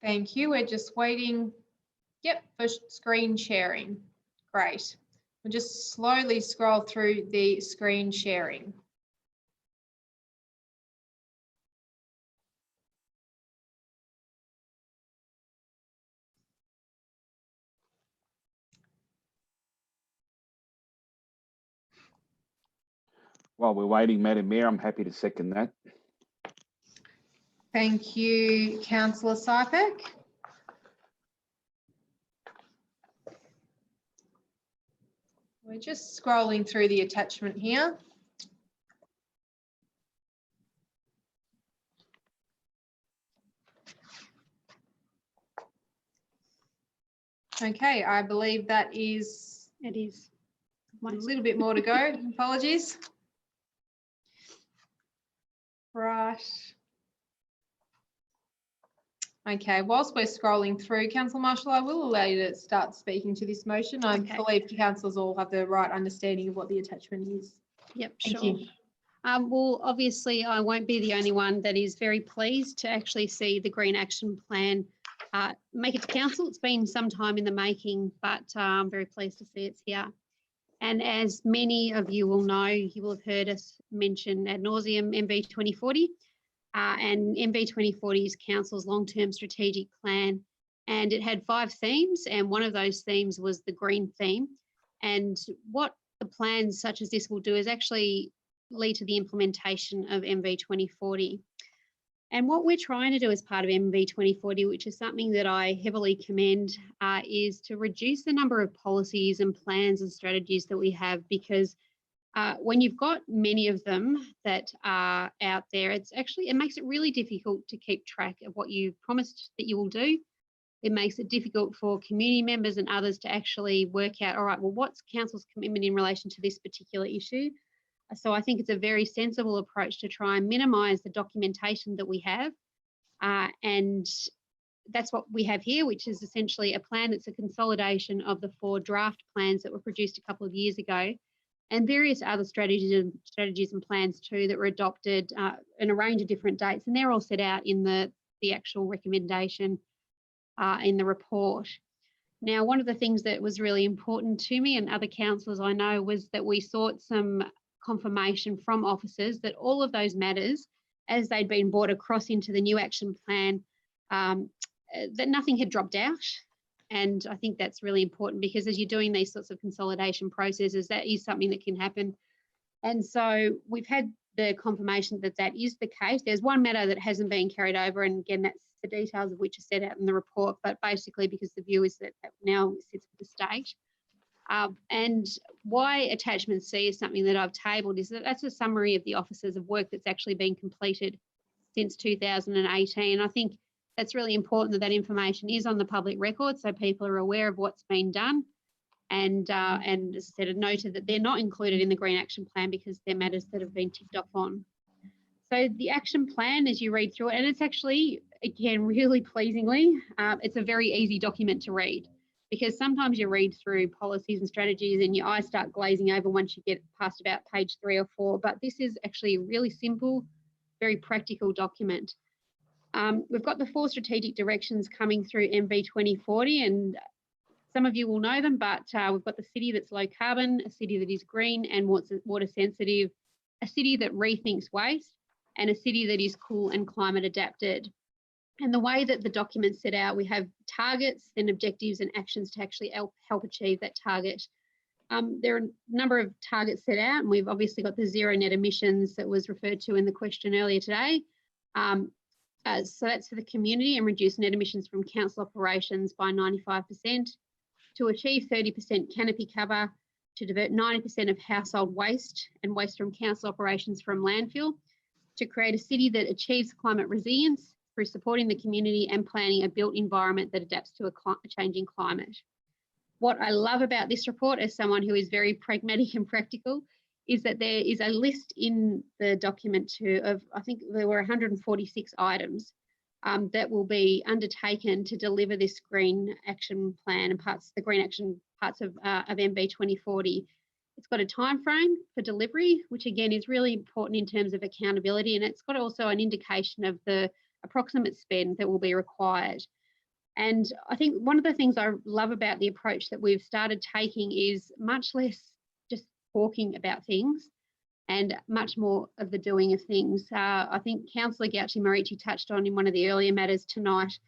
Thank you. We're just waiting, for screen sharing. Great. We'll just slowly scroll through the screen sharing. While we're waiting, Madam Mayor, I'm happy to second that. Thank you, Councillor Sharpe. We're just scrolling through the attachment here. Okay, I believe that is. It is. A little bit more to go. Apologies. Right. Okay, whilst we're scrolling through, Councillor Marshall, I will allow you to start speaking to this motion. I believe councillors all have the right understanding of what the attachment is. Yep, Thank sure. you. Well, obviously, I won't be the only one that is very pleased to actually see the Green Action Plan make it to council. It's been some time in the making, but I'm very pleased to see it's here. And as many of you will know, you will have heard us mention ad nauseum MV 2040. And MV 2040 is council's long-term strategic plan, and it had 5 themes, and one of those themes was the green theme. And what the plans such as this will do is actually lead to the implementation of MV 2040. And what we're trying to do as part of MV 2040, which is something that I heavily commend, is to reduce the number of policies and plans and strategies that we have, because when you've got many of them that are out there, it makes it really difficult to keep track of what you promised that you will do. It makes it difficult for community members and others to actually work out, all right, well, what's council's commitment in relation to this particular issue? So I think it's a very sensible approach to try and minimise the documentation that we have. And that's what we have here, which is essentially a plan that's a consolidation of the 4 draft plans that were produced a couple of years ago, and various other strategies and plans too that were adopted in a range of different dates, and they're all set out in the actual recommendation in the report. Now, one of the things that was really important to me and other councillors I know was that we sought some confirmation from officers that all of those matters, as they'd been brought across into the new action plan, that nothing had dropped out. And I think that's really important, because as you're doing these sorts of consolidation processes, that is something that can happen. And so we've had the confirmation that that is the case. There's one matter that hasn't been carried over, and again, that's the details of which are set out in the report, but basically because the view is that that now sits with the state. And why attachment C is something that I've tabled is that that's a summary of the officers of work that's actually been completed since 2018. I think that's really important that that information is on the public record so people are aware of what's been done. And as I said, noted that they're not included in the Green Action Plan because they're matters that have been ticked off on. So the action plan, as you read through it, and it's actually, again, really pleasingly, it's a very easy document to read, because sometimes you read through policies and strategies and your eyes start glazing over once you get past about page 3 or 4. But this is actually a really simple, very practical document. We've got the 4 strategic directions coming through MV 2040, and some of you will know them, but we've got the city that's low carbon, a city that is green and water sensitive, a city that rethinks waste, and a city that is cool and climate adapted. And the way that the document's set out, we have targets and objectives and actions to actually help achieve that target. There are a number of targets set out, and we've obviously got the zero net emissions that was referred to in the question earlier today. So that's for the community, and reduce net emissions from council operations by 95%, to achieve 30% canopy cover, to divert 90% of household waste and waste from council operations from landfill, to create a city that achieves climate resilience through supporting the community and planning a built environment that adapts to a changing climate. What I love about this report, as someone who is very pragmatic and practical, is that there is a list in the document of, I think there were 146 items that will be undertaken to deliver this green action plan and the green action parts of MB 2040. It's got a time frame for delivery, which again is really important in terms of accountability, and it's got also an indication of the approximate spend that will be required. And I think one of the things I love about the approach that we've started taking is much less just talking about things and much more of the doing of things. I think Councillor Gauci-Marici touched on in one of the earlier matters tonight,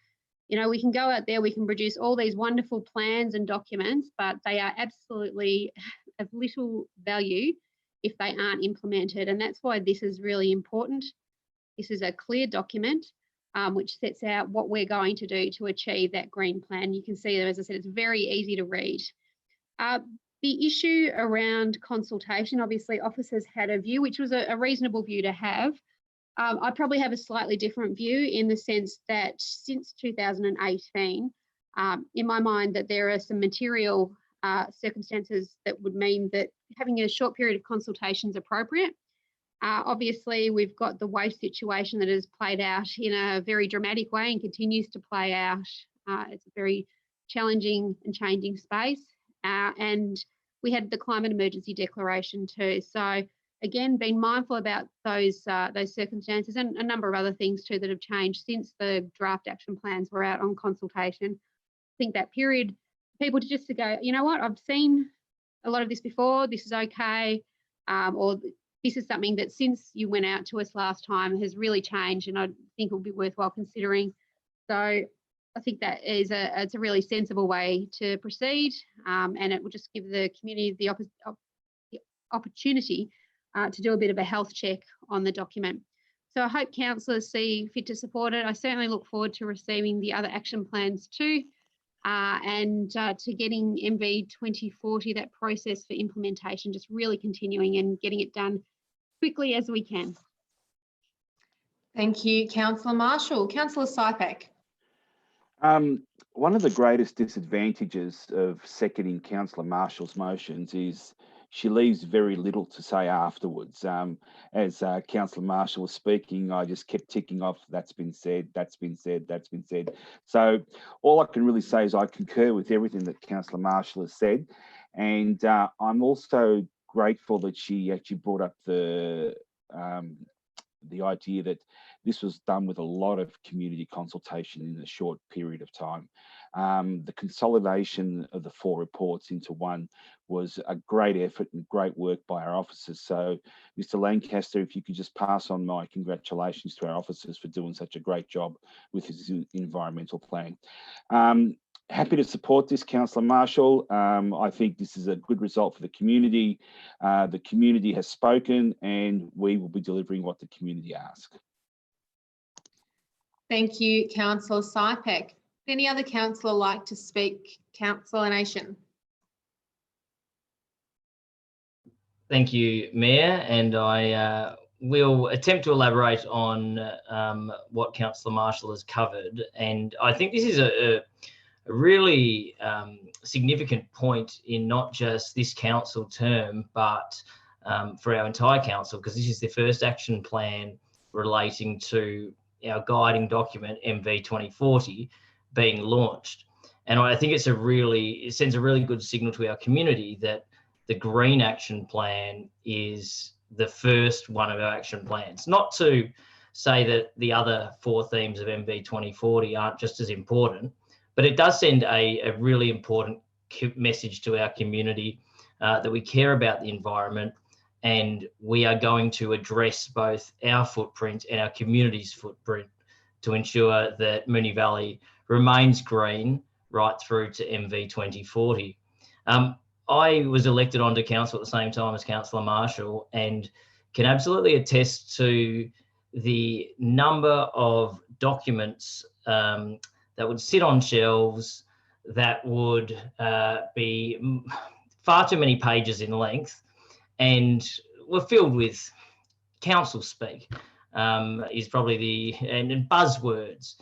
you know, we can go out there, we can produce all these wonderful plans and documents, but they are absolutely of little value if they aren't implemented. And that's why this is really important. This is a clear document which sets out what we're going to do to achieve that green plan. You can see there, as I said, it's very easy to read. The issue around consultation, obviously officers had a view, which was a reasonable view to have. I probably have a slightly different view in the sense that since 2018, in my mind, that there are some material circumstances that would mean that having a short period of consultation is appropriate. Obviously, we've got the waste situation that has played out in a very dramatic way and continues to play out. It's a very challenging and changing space. And we had the climate emergency declaration too. So again, being mindful about those circumstances and a number of other things too that have changed since the draft action plans were out on consultation. I think that period, people to go, you know what, I've seen a lot of this before, this is okay, or this is something that since you went out to us last time has really changed, and I think it will be worthwhile considering. So I think that is it's a really sensible way to proceed, and it will just give the community the opportunity to do a bit of a health check on the document. So I hope councillors see fit to support it. I certainly look forward to receiving the other action plans too, and to getting MV 2040, that process for implementation, just really continuing and getting it done quickly as we can. Thank you, Councillor Marshall. Councillor Sipek. One of the greatest disadvantages of seconding Councillor Marshall's motions is she leaves very little to say afterwards. As Councillor Marshall was speaking, I just kept ticking off, that's been said, that's been said, that's been said. So all I can really say is I concur with everything that Councillor Marshall has said. And I'm also grateful that she actually brought up the idea that this was done with a lot of community consultation in a short period of time. The consolidation of the 4 reports into one was a great effort and great work by our officers. So, Mr. Lancaster, if you could just pass on my congratulations to our officers for doing such a great job with this environmental plan. Happy to support this, Councillor Marshall. I think this is a good result for the community. The community has spoken and we will be delivering what the community asks. Thank you, Councillor Sipek. Any other councillor like to speak? Councillor Nation. Thank you, Mayor, and I will attempt to elaborate on what Councillor Marshall has covered. And I think this is a really significant point in not just this council term, but for our entire council, because this is the first action plan relating to our guiding document MV 2040 being launched. And I think it sends a really good signal to our community that the Green Action Plan is the first one of our action plans. Not to say that the other 4 themes of MV 2040 aren't just as important, but it does send a really important message to our community that we care about the environment, and we are going to address both our footprint and our community's footprint to ensure that Moonee Valley remains green right through to MV 2040. I was elected onto council at the same time as Councillor Marshall, and can absolutely attest to the number of documents that would sit on shelves that would be far too many pages in length and were filled with council speak, is probably and buzzwords.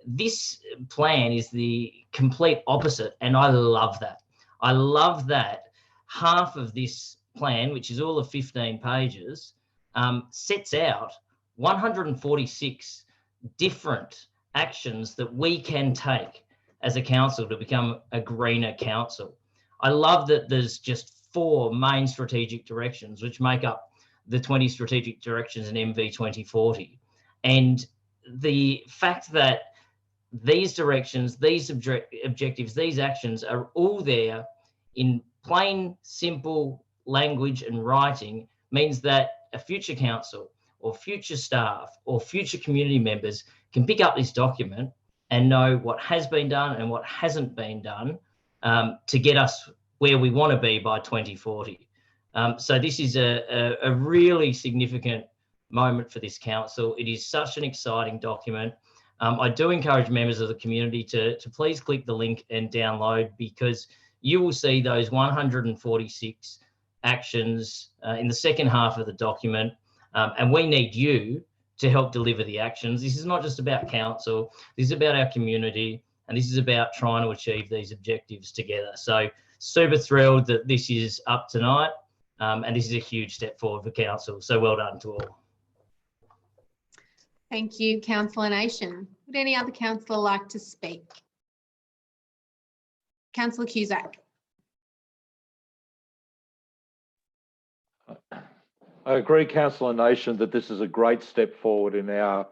This plan is the complete opposite, and I love that. I love that half of this plan, which is all of 15 pages, sets out 146 different actions that we can take as a council to become a greener council. I love that there's just 4 main strategic directions, which make up the 20 strategic directions in MV 2040. And the fact that these directions, these objectives, these actions are all there in plain, simple language and writing means that a future council or future staff or future community members can pick up this document and know what has been done and what hasn't been done to get us where we want to be by 2040. So this is a really significant moment for this council. It is such an exciting document. I do encourage members of the community to please click the link and download, because you will see those 146 actions in the second half of the document, and we need you to help deliver the actions. This is not just about council, this is about our community, and this is about trying to achieve these objectives together. So super thrilled that this is up tonight, and this is a huge step forward for council. So well done to all. Thank you, Councillor Nation. Would any other councillor like to speak? Councillor Cusack. I agree, Councillor Nation, that this is a great step forward in our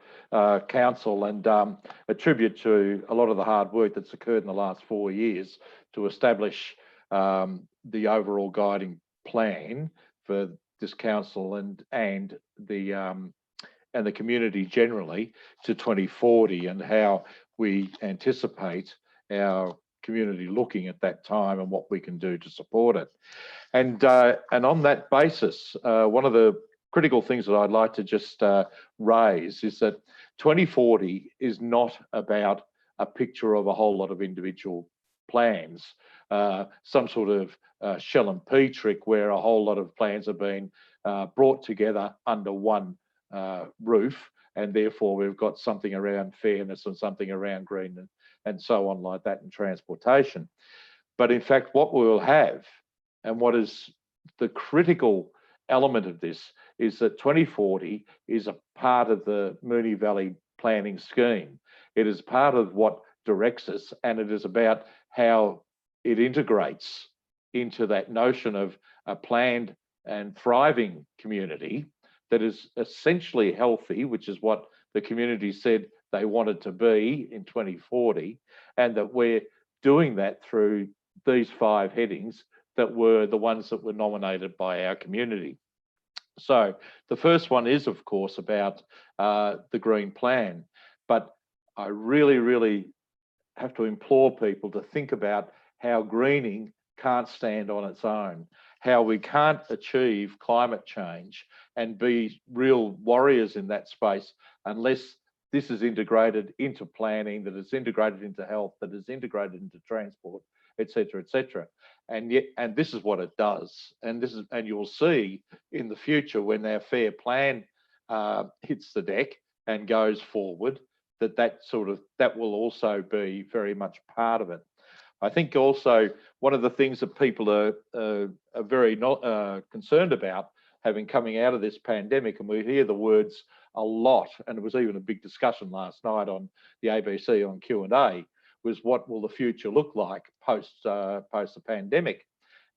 council, and a tribute to a lot of the hard work that's occurred in the last 4 years to establish the overall guiding plan for this council and the community generally to 2040, and how we anticipate our community looking at that time and what we can do to support it. And on that basis, one of the critical things that I'd like to just raise is that 2040 is not about a picture of a whole lot of individual plans, some sort of shell and pea trick where a whole lot of plans have been brought together under one roof, and therefore we've got something around fairness and something around green and so on like that in transportation. But in fact, what we'll have, and what is the critical element of this, is that 2040 is a part of the Moonee Valley planning scheme. It is part of what directs us, and it is about how it integrates into that notion of a planned and thriving community that is essentially healthy, which is what the community said they wanted to be in 2040, and that we're doing that through these 5 headings that were the ones that were nominated by our community. So the first one is, of course, about the Green Plan, but I really, really have to implore people to think about how greening can't stand on its own, how we can't achieve climate change and be real warriors in that space unless this is integrated into planning, that is integrated into health, that is integrated into transport, etc., etc. And this is what it does. And you'll see in the future when our fair plan hits the deck and goes forward, that will also be very much part of it. I think also one of the things that people are very concerned about having coming out of this pandemic, and we hear the words a lot, and it was even a big discussion last night on the ABC on Q&A, was what will the future look like post the pandemic?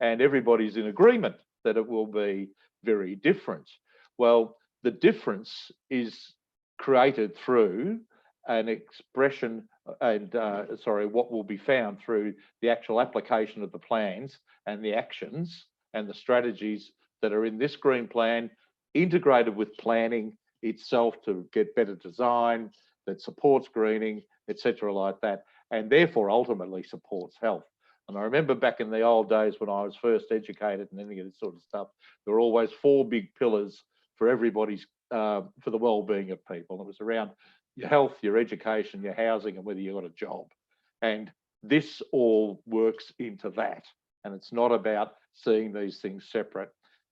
And everybody's in agreement that it will be very different. Well, the difference is created through an expression and what will be found through the actual application of the plans and the actions and the strategies that are in this green plan, integrated with planning itself to get better design that supports greening, etc., like that, and therefore ultimately supports health. And I remember back in the old days when I was first educated and any of this sort of stuff, there were always 4 big pillars for everybody's, for the well-being of people. And it was around your health, your education, your housing, and whether you got a job. And this all works into that. And it's not about seeing these things separate.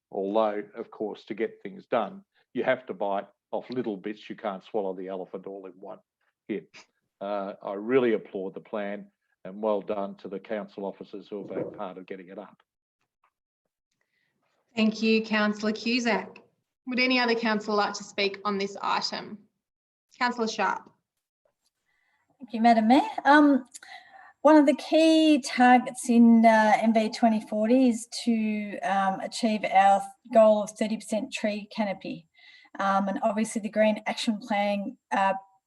Although, of course, to get things done, you have to bite off little bits. You can't swallow the elephant all in one hit. I really applaud the plan, and well done to the council officers who have been part of getting it up. Thank you, Councillor Cusack. Would any other councillor like to speak on this item? Councillor Sharpe. Thank you, Madam Mayor. One of the key targets in MV 2040 is to achieve our goal of 30% tree canopy. And obviously the Green Action Plan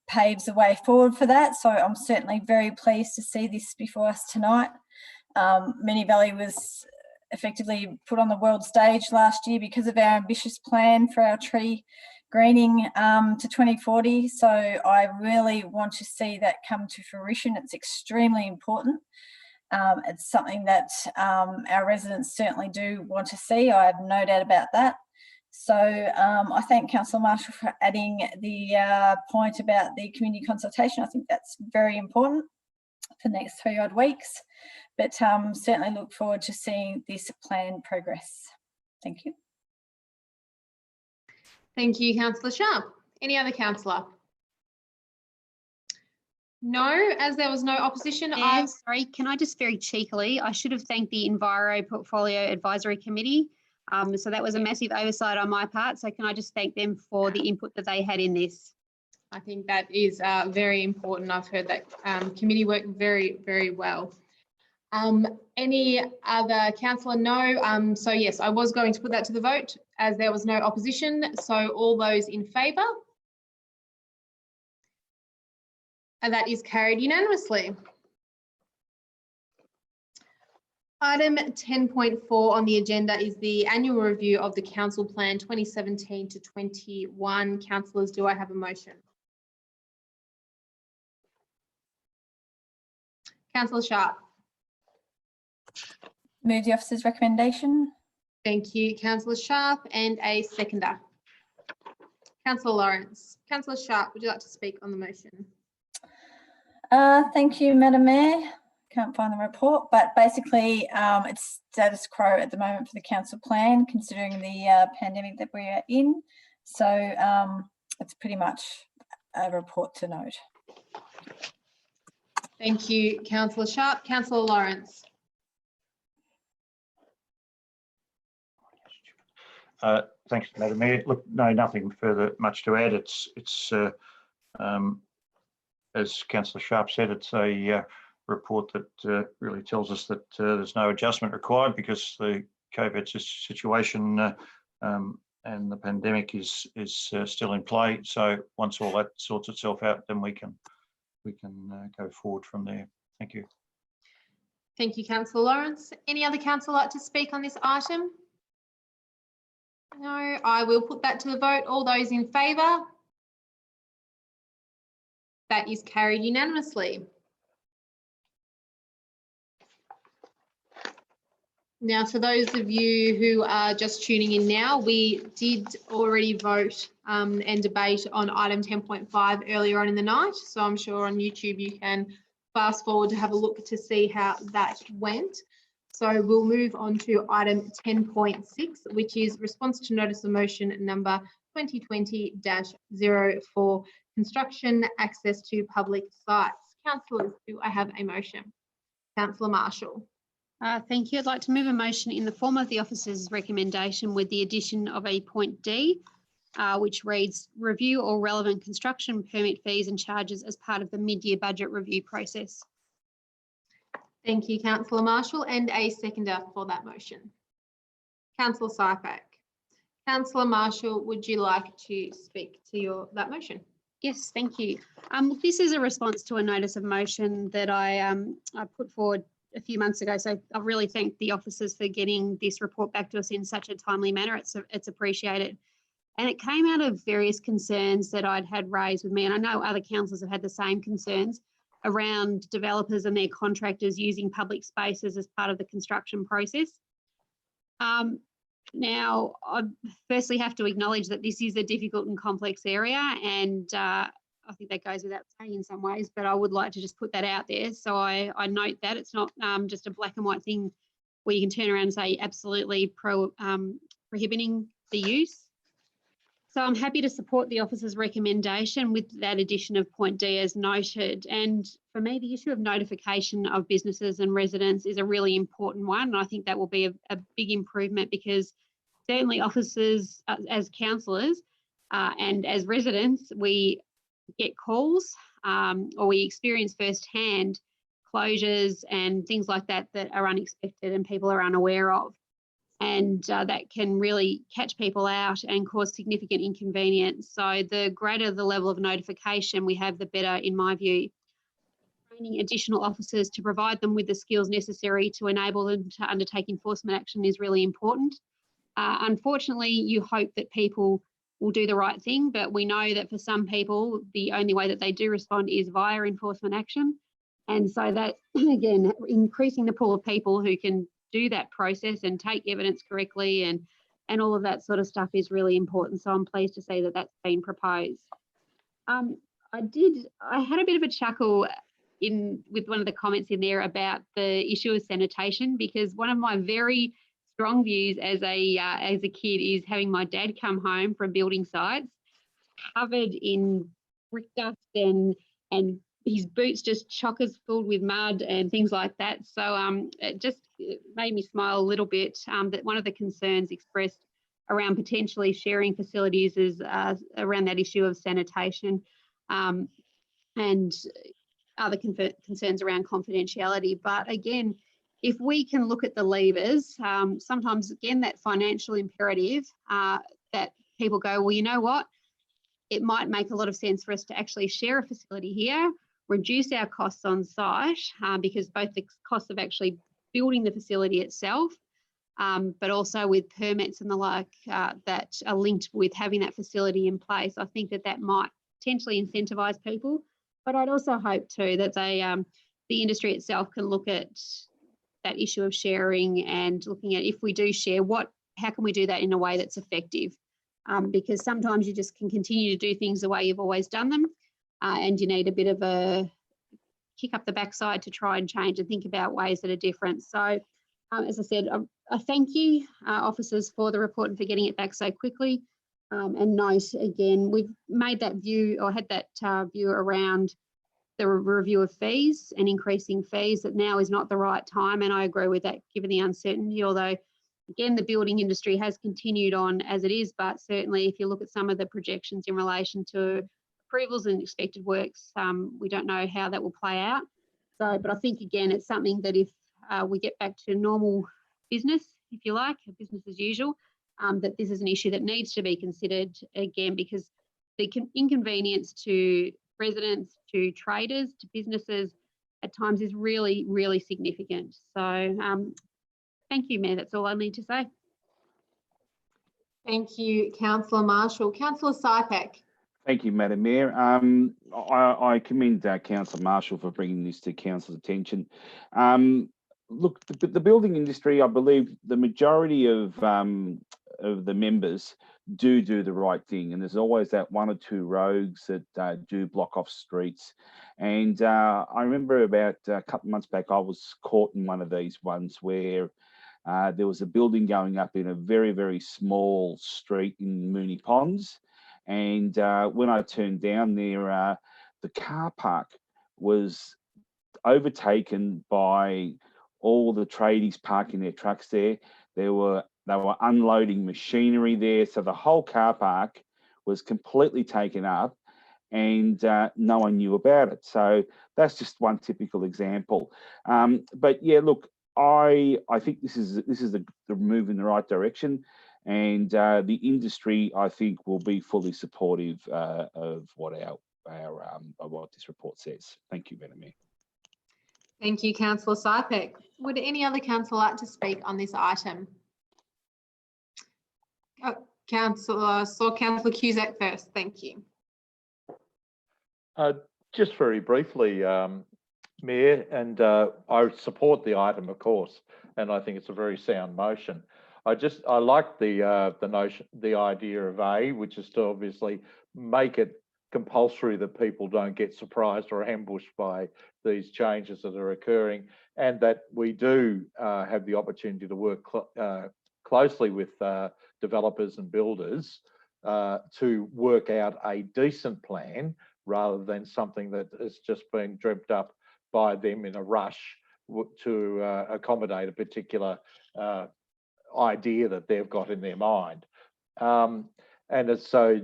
paves the way forward for that. So I'm certainly very pleased to see this before us tonight. Moonee Valley was effectively put on the world stage last year because of our ambitious plan for our tree greening to 2040. So I really want to see that come to fruition. It's extremely important. It's something that our residents certainly do want to see. I have no doubt about that. So I thank Councillor Marshall for adding the point about the community consultation. I think that's very important for the next 3 odd weeks, but certainly look forward to seeing this plan progress. Thank you. Thank you, Councillor Sharpe. Any other councillor? No, as there was no opposition. Sorry, can I just very cheekily, I should have thanked the Enviro Portfolio Advisory Committee. So that was a massive oversight on my part. So can I just thank them for the input that they had in this? I think that is very important. I've heard that committee work very, very well. Any other councillor? No. So yes, I was going to put that to the vote as there was no opposition. So all those in favour? And that is carried unanimously. Item 10.4 on the agenda is the annual review of the Council Plan 2017 to 21. Councillors, do I have a motion? Councillor Sharpe. Move the officer's recommendation. Thank you, Councillor Sharpe, and a seconder. Councillor Lawrence. Councillor Sharpe, would you like to speak on the motion? Thank you, Madam Mayor. Can't find the report, but basically it's status quo at the moment for the council plan, considering the pandemic that we are in. So it's pretty much a report to note. Thank you, Councillor Sharpe. Councillor Lawrence. Thanks, Madam Mayor. Look, no, nothing further much to add. It's as Councillor Sharpe said, it's a report that really tells us that there's no adjustment required because the COVID situation and the pandemic is still in play. So once all that sorts itself out, then we can go forward from there. Thank you. Thank you, Councillor Lawrence. Any other councillor like to speak on this item? No, I will put that to the vote. All those in favour? That is carried unanimously. Now, for those of you who are just tuning in now, we did already vote and debate on item 10.5 earlier on in the night. So I'm sure on YouTube you can fast forward to have a look to see how that went. So we'll move on to item 10.6, which is response to notice of motion number 2020-04, construction access to public sites. Councillors, do I have a motion? Councillor Marshall. Thank you. I'd like to move a motion in the form of the officer's recommendation with the addition of a point D, which reads, review all relevant construction permit fees and charges as part of the mid-year budget review process. Thank you, Councillor Marshall, and a seconder for that motion. Councillor Sharpe. Councillor Marshall, would you like to speak to that motion? Yes, thank you. This is a response to a notice of motion that I put forward a few months ago. So I really thank the officers for getting this report back to us in such a timely manner. It's appreciated. And it came out of various concerns that I'd had raised with me, and I know other councillors have had the same concerns around developers and their contractors using public spaces as part of the construction process. Now, I firstly have to acknowledge that this is a difficult and complex area, and I think that goes without saying in some ways, but I would like to just put that out there. So I note that it's not just a black and white thing where you can turn around and say absolutely prohibiting the use. So I'm happy to support the officer's recommendation with that addition of point D as noted. And for me, the issue of notification of businesses and residents is a really important one. And I think that will be a big improvement, because certainly officers as councillors and as residents, we get calls or we experience firsthand closures and things like that that are unexpected and people are unaware of. And that can really catch people out and cause significant inconvenience. So the greater the level of notification we have, the better, in my view. Training additional officers to provide them with the skills necessary to enable them to undertake enforcement action is really important. Unfortunately, you hope that people will do the right thing, but we know that for some people, the only way that they do respond is via enforcement action. And so that, again, increasing the pool of people who can do that process and take evidence correctly and all of that sort of stuff is really important. So I'm pleased to see that that's been proposed. I had a bit of a chuckle with one of the comments in there about the issue of sanitation, because one of my very strong views as a kid is having my dad come home from building sites covered in brick dust and his boots just chockers filled with mud and things like that. So it made me smile a little bit that one of the concerns expressed around potentially sharing facilities is around that issue of sanitation and other concerns around confidentiality. But again, if we can look at the levers, sometimes again that financial imperative that people go, well, you know what, it might make a lot of sense for us to actually share a facility here, reduce our costs on site, because both the costs of actually building the facility itself, but also with permits and the like that are linked with having that facility in place. I think that might potentially incentivise people, but I'd also hope too that the industry itself can look at that issue of sharing and looking at, if we do share, how can we do that in a way that's effective? Because sometimes you just can continue to do things the way you've always done them, and you need a bit of a kick up the backside to try and change and think about ways that are different. So as I said, I thank you officers for the report and for getting it back so quickly. And note again, we've made that view or had that view around the review of fees and increasing fees, that now is not the right time. And I agree with that given the uncertainty, although again, the building industry has continued on as it is, but certainly if you look at some of the projections in relation to approvals and expected works, we don't know how that will play out. So, but I think again, it's something that if we get back to normal business, if you like, business as usual, that this is an issue that needs to be considered again, because the inconvenience to residents, to traders, to businesses at times is really, really significant. So thank you, Mayor. That's all I need to say. Thank you, Councillor Marshall. Councillor Sharpe. Thank you, Madam Mayor. I commend Councillor Marshall for bringing this to Council's attention. Look, the building industry, I believe the majority of the members do the right thing, and there's always that one or two rogues that do block off streets. And I remember about a couple of months back, I was caught in one of these ones where there was a building going up in a very, very small street in Moonee Ponds. And when I turned down there, the car park was overtaken by all the tradies parking their trucks there. They were unloading machinery there. So the whole car park was completely taken up, and no one knew about it. So that's just one typical example. But yeah, look, I think this is the move in the right direction, and the industry, I think, will be fully supportive of what what this report says. Thank you, Madam Mayor. Thank you, Councillor Sharpe. Would any other councillor like to speak on this item? Oh, Councillor Cusack first. Thank you. Just very briefly, Mayor, and I support the item, of course, and I think it's a very sound motion. I like the idea of A, which is to obviously make it compulsory that people don't get surprised or ambushed by these changes that are occurring, and that we do have the opportunity to work closely with developers and builders to work out a decent plan rather than something that has just been dreamt up by them in a rush to accommodate a particular idea that they've got in their mind. And so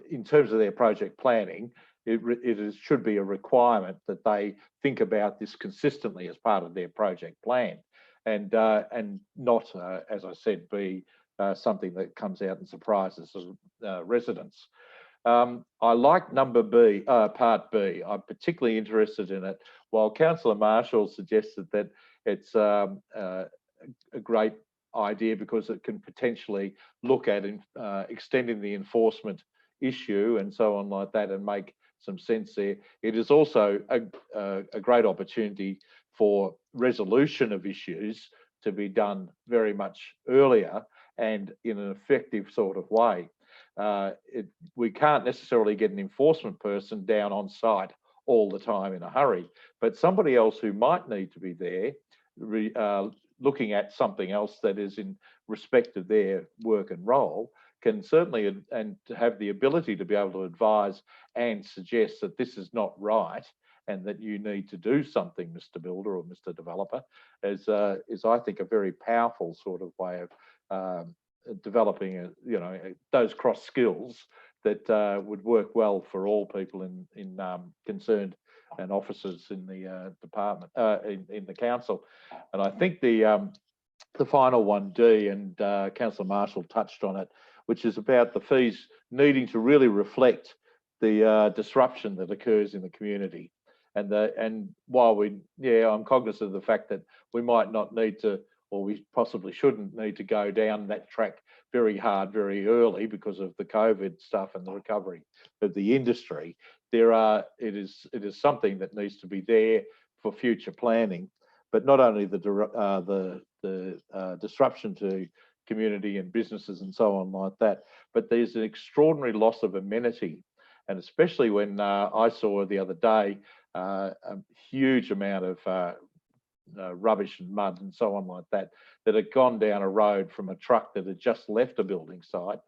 in terms of their project planning, it should be a requirement that they think about this consistently as part of their project plan, and not, as I said, be something that comes out and surprises residents. I like number B, part B. I'm particularly interested in it. While Councillor Marshall suggested that it's a great idea because it can potentially look at extending the enforcement issue and so on like that and make some sense there, it is also a great opportunity for resolution of issues to be done very much earlier and in an effective sort of way. We can't necessarily get an enforcement person down on site all the time in a hurry, but somebody else who might need to be there looking at something else that is in respect of their work and role can certainly and have the ability to be able to advise and suggest that this is not right and that you need to do something, Mr. Builder or Mr. Developer, is I think a very powerful sort of way of developing, those cross skills that would work well for all people in concerned and officers in the department, in the council. And I think the final one, D, and Councillor Marshall touched on it, which is about the fees needing to really reflect the disruption that occurs in the community. And while I'm cognizant of the fact that we might not need to, or we possibly shouldn't need to go down that track very hard, very early because of the COVID stuff and the recovery of the industry, it is something that needs to be there for future planning. But not only the disruption to community and businesses and so on like that, but there's an extraordinary loss of amenity. And especially when I saw the other day a huge amount of rubbish and mud and so on like that had gone down a road from a truck that had just left a building site,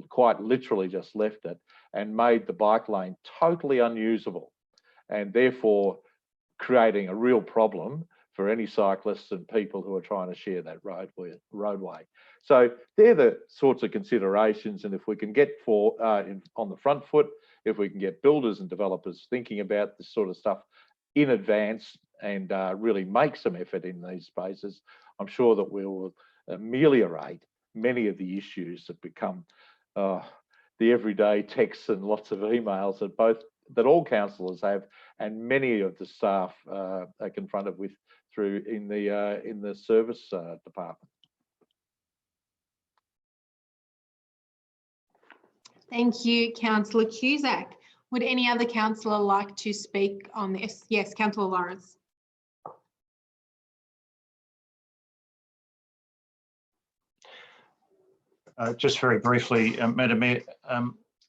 quite literally just left it, and made the bike lane totally unusable, and therefore creating a real problem for any cyclists and people who are trying to share that roadway. So they're the sorts of considerations, and if we can get on the front foot, if we can get builders and developers thinking about this sort of stuff in advance and really make some effort in these spaces, I'm sure that we will ameliorate many of the issues that become the everyday texts and lots of emails that all councillors have, and many of the staff are confronted with through in the service department. Thank you, Councillor Cusack. Would any other councillor like to speak on this? Yes, Councillor Lawrence. Just very briefly, Madam Mayor,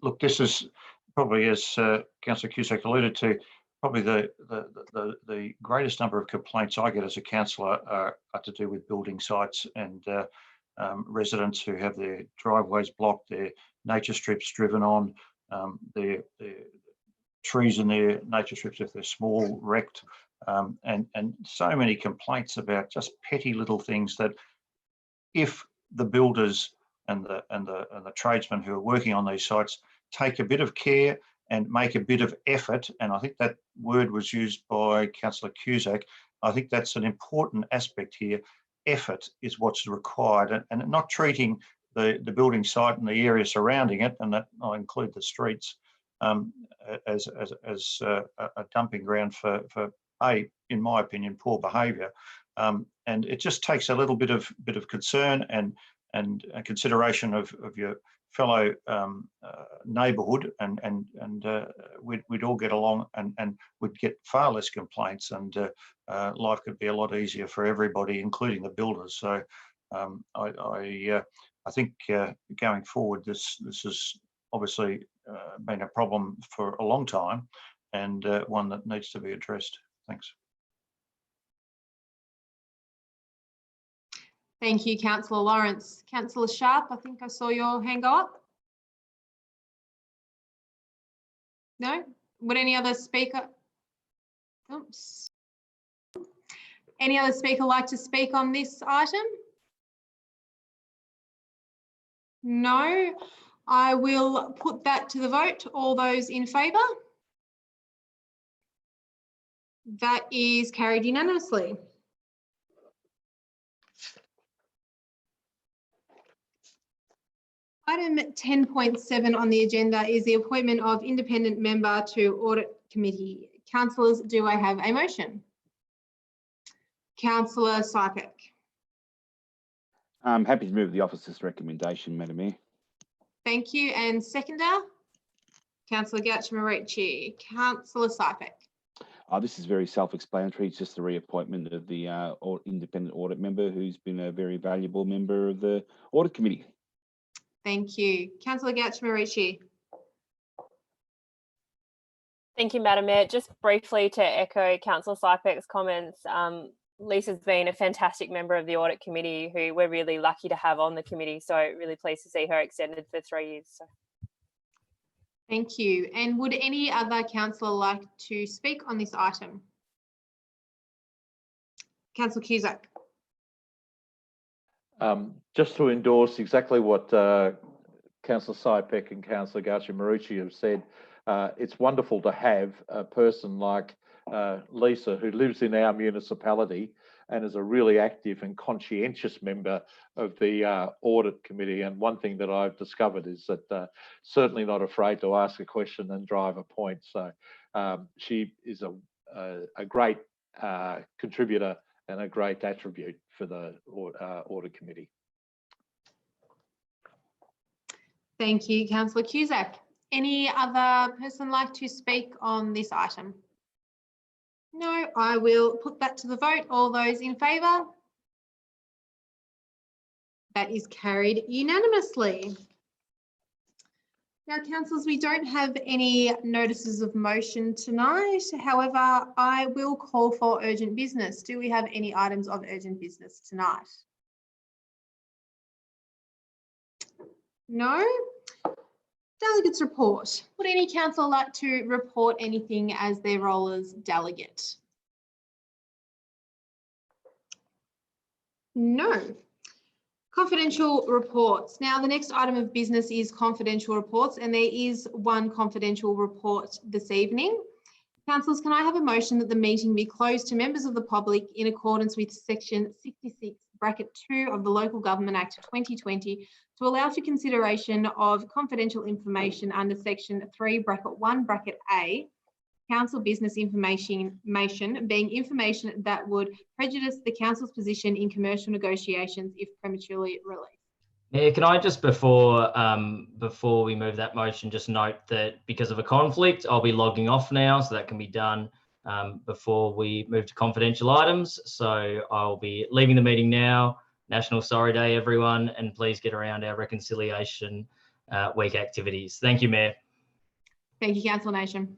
look, this is probably, as Councillor Cusack alluded to, probably the greatest number of complaints I get as a councillor are to do with building sites and residents who have their driveways blocked, their nature strips driven on, their trees in their nature strips, if they're small, wrecked, and so many complaints about just petty little things that, if the builders and the tradesmen who are working on these sites take a bit of care and make a bit of effort, and I think that word was used by Councillor Cusack, I think that's an important aspect here. Effort is what's required, and not treating the building site and the area surrounding it, and that I'll include the streets, as a dumping ground for in my opinion, poor behaviour. And it just takes a little bit of concern and a consideration of your fellow neighbourhood, and we'd all get along, and we'd get far less complaints, and life could be a lot easier for everybody, including the builders. So I think going forward, this has obviously been a problem for a long time, and one that needs to be addressed. Thanks. Thank you, Councillor Lawrence. Councillor Sharpe, I think I saw your hand go up. No? Would any other speaker? Oops. Any other speaker like to speak on this item? No? I will put that to the vote. All those in favour? That is carried unanimously. Item 10.7 on the agenda is the appointment of independent member to Audit Committee. Councillors, do I have a motion? Councillor Sipek. I'm happy to move the officer's recommendation, Madam Mayor. Thank you. And seconder? Councillor Gauchimarici. Councillor Sipek. This is very self-explanatory. It's just the reappointment of the independent audit member, who's been a very valuable member of the Audit Committee. Thank you. Councillor Gauchimarici. Thank you, Madam Mayor. Just briefly to echo Councillor Sipek's comments, Lisa's been a fantastic member of the Audit Committee, who we're really lucky to have on the committee. So really pleased to see her extended for 3 years. So. Thank you. And would any other councillor like to speak on this item? Councillor Cusack. Just to endorse exactly what Councillor Sipek and Councillor Gauchimarici have said, it's wonderful to have a person like Lisa, who lives in our municipality and is a really active and conscientious member of the Audit Committee. And one thing that I've discovered is that certainly not afraid to ask a question and drive a point. So she is a great contributor and a great attribute for the Audit Committee. Thank you, Councillor Cusack. Any other person like to speak on this item? No, I will put that to the vote. All those in favour? That is carried unanimously. Now, councillors, we don't have any notices of motion tonight. However, I will call for urgent business. Do we have any items of urgent business tonight? No? Delegates report. Would any councillor like to report anything as their role as delegate? No. Confidential reports. Now, the next item of business is confidential reports, and there is one confidential report this evening. Councillors, can I have a motion that the meeting be closed to members of the public in accordance with section 66(2) of the Local Government Act 2020 to allow for consideration of confidential information under section 3(1)(a), council business information being information that would prejudice the council's position in commercial negotiations if prematurely released. Mayor, can I just, before we move that motion, just note that because of a conflict, I'll be logging off now, so that can be done before we move to confidential items. So I'll be leaving the meeting now. National Sorry Day, everyone, and please get around our Reconciliation Week activities. Thank you, Mayor. Thank you, Councillor Nation.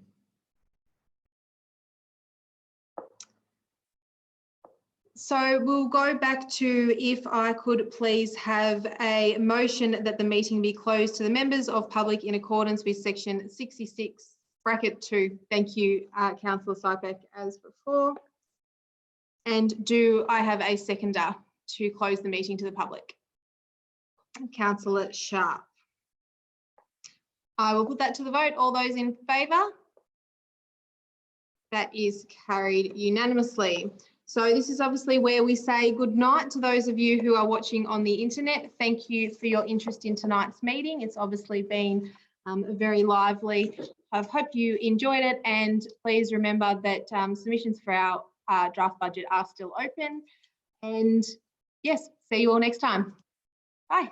So we'll go back to, if I could please have a motion that the meeting be closed to the members of public in accordance with section 66(2). Thank you, Councillor Sipek, as before. And do I have a seconder to close the meeting to the public? Councillor Sharpe. I will put that to the vote. All those in favour? That is carried unanimously. So this is obviously where we say good night to those of you who are watching on the internet. Thank you for your interest in tonight's meeting. It's obviously been very lively. I hope you enjoyed it, and please remember that submissions for our draft budget are still open. And yes, see you all next time. Bye.